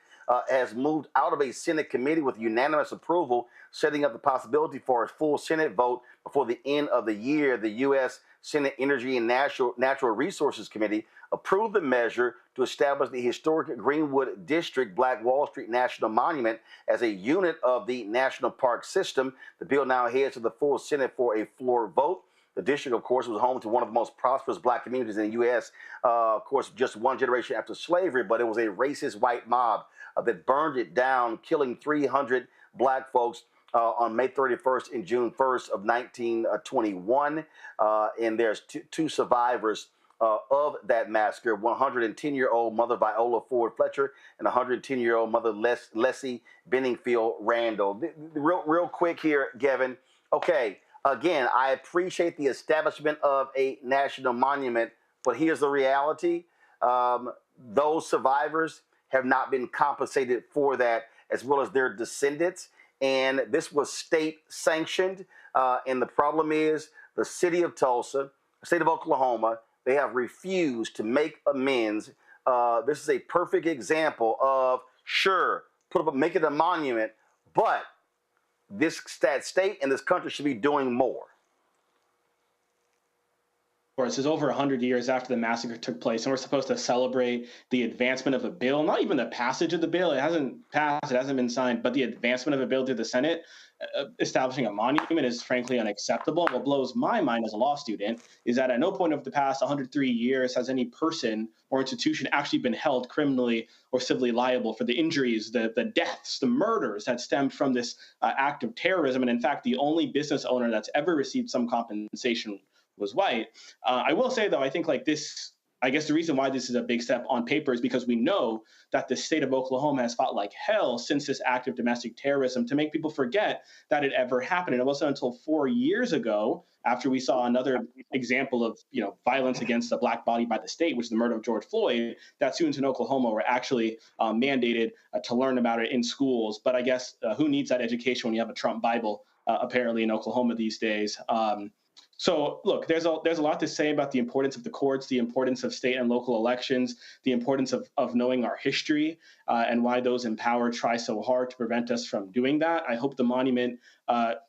has moved out of a Senate committee with unanimous approval, setting up the possibility for a full Senate vote before the end of the year. The U.S. Senate Energy and Natural Resources Committee approved the measure to establish the historic Greenwood District Black Wall Street National Monument as a unit of the National Park System. The bill now heads to the full Senate for a floor vote. The district, of course, was home to one of the most prosperous Black communities in the U.S., of course, just one generation after slavery, but it was a racist white mob that burned it down, killing 300 Black folks on May 31st and June 1st of 1921. And there's two survivors of that massacre, 110-year-old mother Viola Ford Fletcher and 110-year-old mother Leslie Benningfield Randall. Real quick here, Gavin. Okay, again, I appreciate the establishment of a national monument, but here's the reality. Those survivors have not been compensated for that, as well as their descendants. And this was state sanctioned. And the problem is the city of Tulsa, the state of Oklahoma, they have refused to make amends. This is a perfect example of, sure, make it a monument, but that state and this country should be doing more. This is over 100 years after the massacre took place, and we're supposed to celebrate the advancement of a bill, not even the passage of the bill. It hasn't passed, it hasn't been signed, but the advancement of a bill through the Senate, establishing a monument is frankly unacceptable. What blows my mind as a law student is that at no point of the past 103 years has any person or institution actually been held criminally or civilly liable for the injuries, the deaths, the murders that stemmed from this act of terrorism. And in fact, the only business owner that's ever received some compensation was white. I will say, though, I think like this I guess the reason why this is a big step on paper is because we know that the state of Oklahoma has fought like hell since this act of domestic terrorism to make people forget that it ever happened. And it wasn't until 4 years ago, after we saw another example of violence against a black body by the state, which is the murder of George Floyd, that students in Oklahoma were actually mandated to learn about it in schools. But I guess who needs that education when you have a Trump Bible apparently in Oklahoma these days? So look, there's a lot to say about the importance of the courts, the importance of state and local elections, the importance of knowing our history, and why those in power try so hard to prevent us from doing that. I hope the monument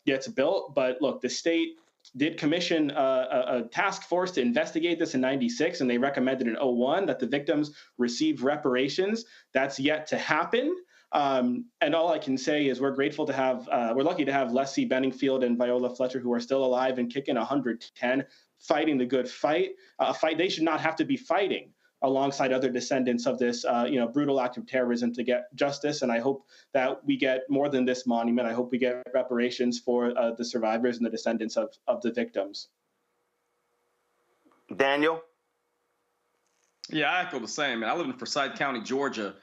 gets built. But look, the state did commission a task force to investigate this in '96, and they recommended in '01 that the victims receive reparations. That's yet to happen. And all I can say is we're grateful to have, we're lucky to have Leslie Benningfield and Viola Fletcher, who are still alive and kicking 110, fighting the good fight. A fight they should not have to be fighting alongside other descendants of this, brutal act of terrorism to get justice. And I hope that we get more than this monument. I hope we get reparations for the survivors and the descendants of the victims. Daniel? Yeah, I echo the same, man. I live in Forsyth County, Georgia.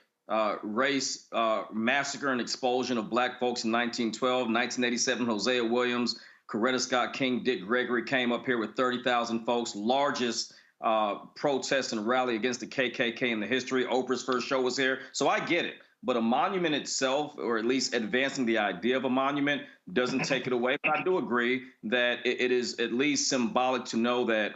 Race massacre and expulsion of black folks in 1912, 1987, Hosea Williams, Coretta Scott King, Dick Gregory came up here with 30,000 folks, largest protest and rally against the KKK in the history. Oprah's first show was here. So I get it. But a monument itself, or at least advancing the idea of a monument, doesn't take it away. But I do agree that it is at least symbolic to know that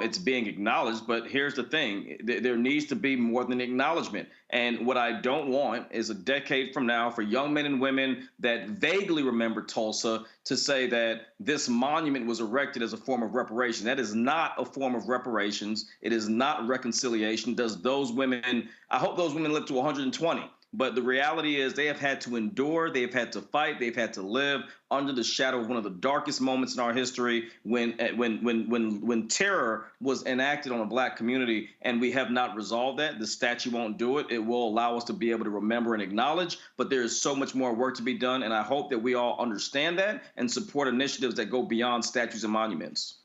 it's being acknowledged. But here's the thing. There needs to be more than acknowledgement. And what I don't want is a decade from now for young men and women that vaguely remember Tulsa to say that this monument was erected as a form of reparation. That is not a form of reparations. It is not reconciliation. I hope those women live to 120. But the reality is they have had to endure, they have had to fight, they've had to live under the shadow of one of the darkest moments in our history when terror was enacted on a black community, and we have not resolved that. The statute won't do it. It will allow us to be able to remember and acknowledge, but there is so much more work to be done, and I hope that we all understand that and support initiatives that go beyond statues and monuments.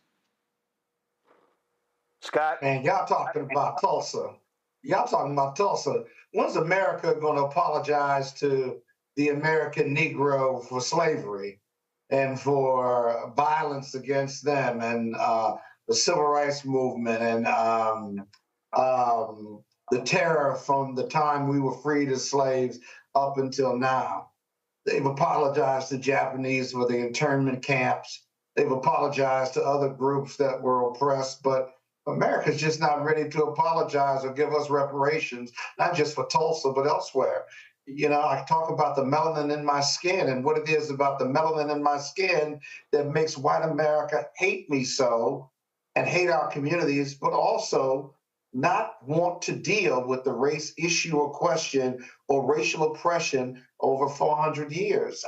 Scott? Man, y'all talking about Tulsa. When's America going to apologize to the American Negro for slavery and for violence against them and the civil rights movement and the terror from the time we were freed as slaves up until now? They've apologized to Japanese for the internment camps. They've apologized to other groups that were oppressed, but America's just not ready to apologize or give us reparations, not just for Tulsa, but elsewhere. I talk about the melanin in my skin and what it is about the melanin in my skin that makes white America hate me so and hate our communities, but also not want to deal with the race issue or question or racial oppression over 400 years.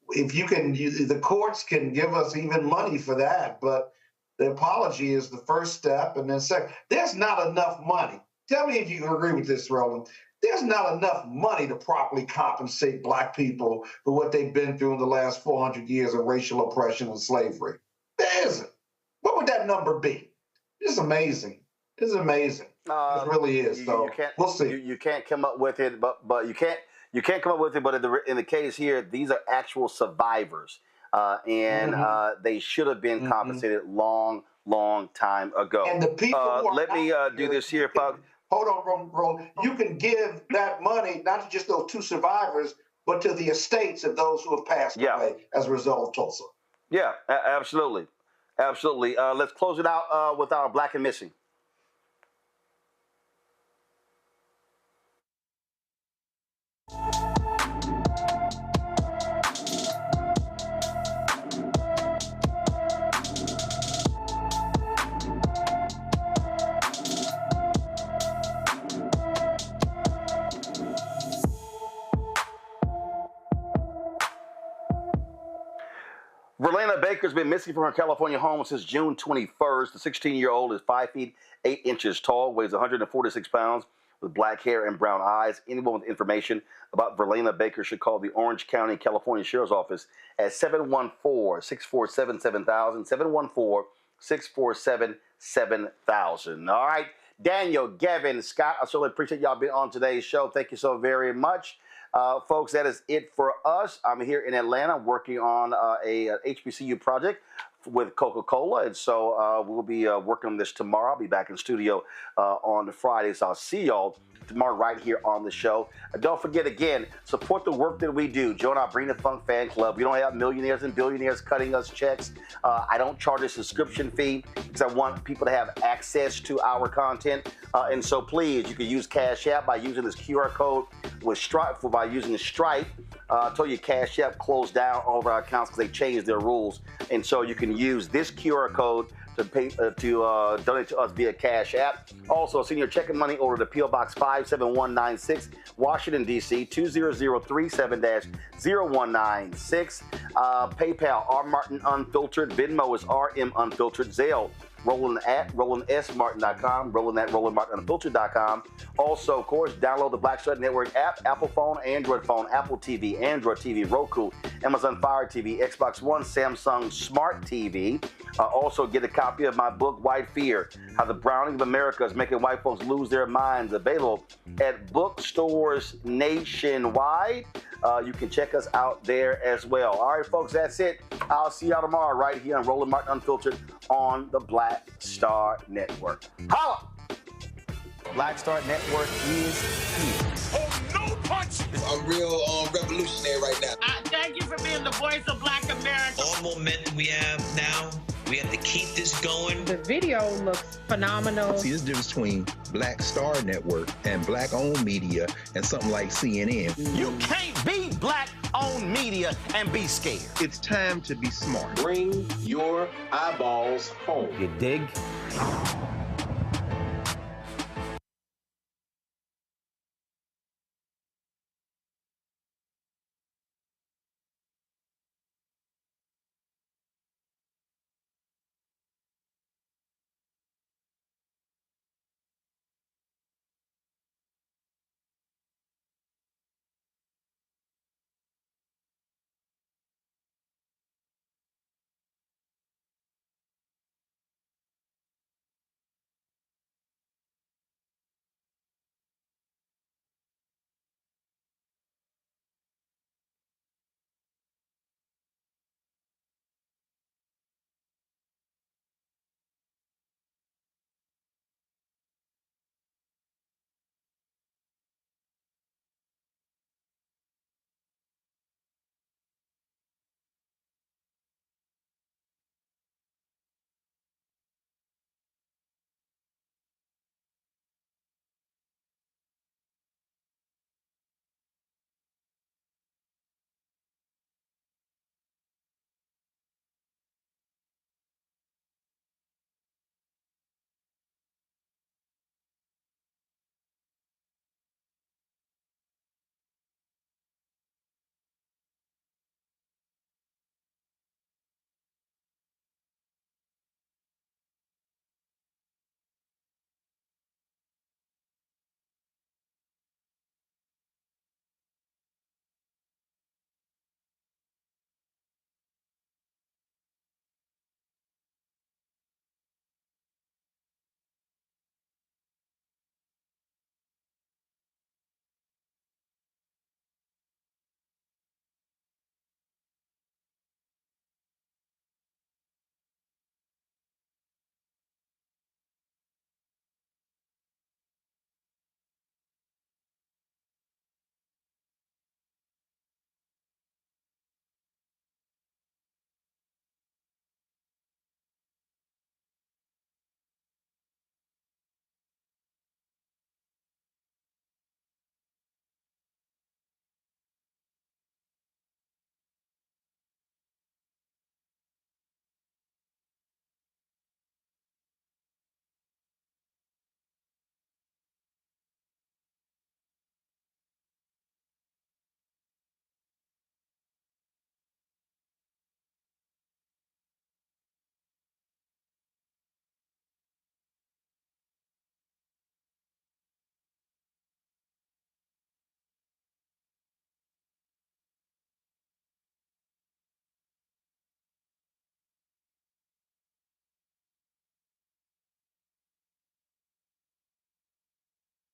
The courts can give us even money for that, but the apology is the first step. And then second, there's not enough money. Tell me if you agree with this, Roland. There's not enough money to properly compensate Black people for what they've been through in the last 400 years of racial oppression and slavery. There isn't. What would that number be? It's amazing. It's amazing. It really is. So we'll see. You can't come up with it, but you can't come up with it. But in the case here, these are actual survivors. They should have been compensated long time ago. And the people let me do this here, folks. Hold on, Roland. You can give that money not to just those two survivors, but to the estates of those who have passed away as a result of Tulsa. Yeah, absolutely. Absolutely. Let's close it out with our Black and Missing. Verlana Baker's been missing from her California home since June 21st. The 16-year-old is 5 feet 8 inches tall, weighs 146 pounds, with black hair and brown eyes. Anyone with information about Verlana Baker should call the Orange County, California Sheriff's Office at 714-647-7000, 714-647-7000. All right, Daniel, Gavin, Scott, I certainly appreciate y'all being on today's show. Thank you so very much. Folks, that is it for us. I'm here in Atlanta working on a HBCU project with Coca-Cola, and so we'll be working on this tomorrow. I'll be back in studio on Friday, so I'll see y'all tomorrow right here on the show. Don't forget, again, support the work that we do. Join our Bring the Funk fan club. We don't have millionaires and billionaires cutting us checks. I don't charge a subscription fee because I want people to have access to our content. And so please, you can use Cash App by using this QR code with Stripe, by using Stripe. I told you Cash App closed down all of our accounts because they changed their rules. And so you can use this QR code to pay to donate to us via Cash App. Also, send your check and money order to P.O. Box 57196, Washington, D.C. 20037-0196. PayPal, R Martin Unfiltered. Venmo is RM Unfiltered. Zelle, Roland at RolandSMartin.com, Roland at RolandMartinUnfiltered.com. Also, of course, download the Black Star Network app, Apple phone, Android phone, Apple TV, Android TV, Roku, Amazon Fire TV, Xbox One, Samsung Smart TV. Also, get a copy of my book, White Fear, How the Browning of America is Making White Folks Lose Their Minds, available at bookstores nationwide. You can check us out there as well. All right, folks, that's it. I'll see y'all tomorrow right here on Roland Martin Unfiltered on the Black Star Network. Holla! Black Star Network is here. Oh, no punch! I'm real revolutionary right now. Thank you for being the voice of Black America. All momentum we have now, we have to keep this going. The video looks phenomenal. See, there's a difference between Black Star Network and black-owned media and something like CNN. You can't be black-owned media and be scared. It's time to be smart. Bring your eyeballs home. You dig?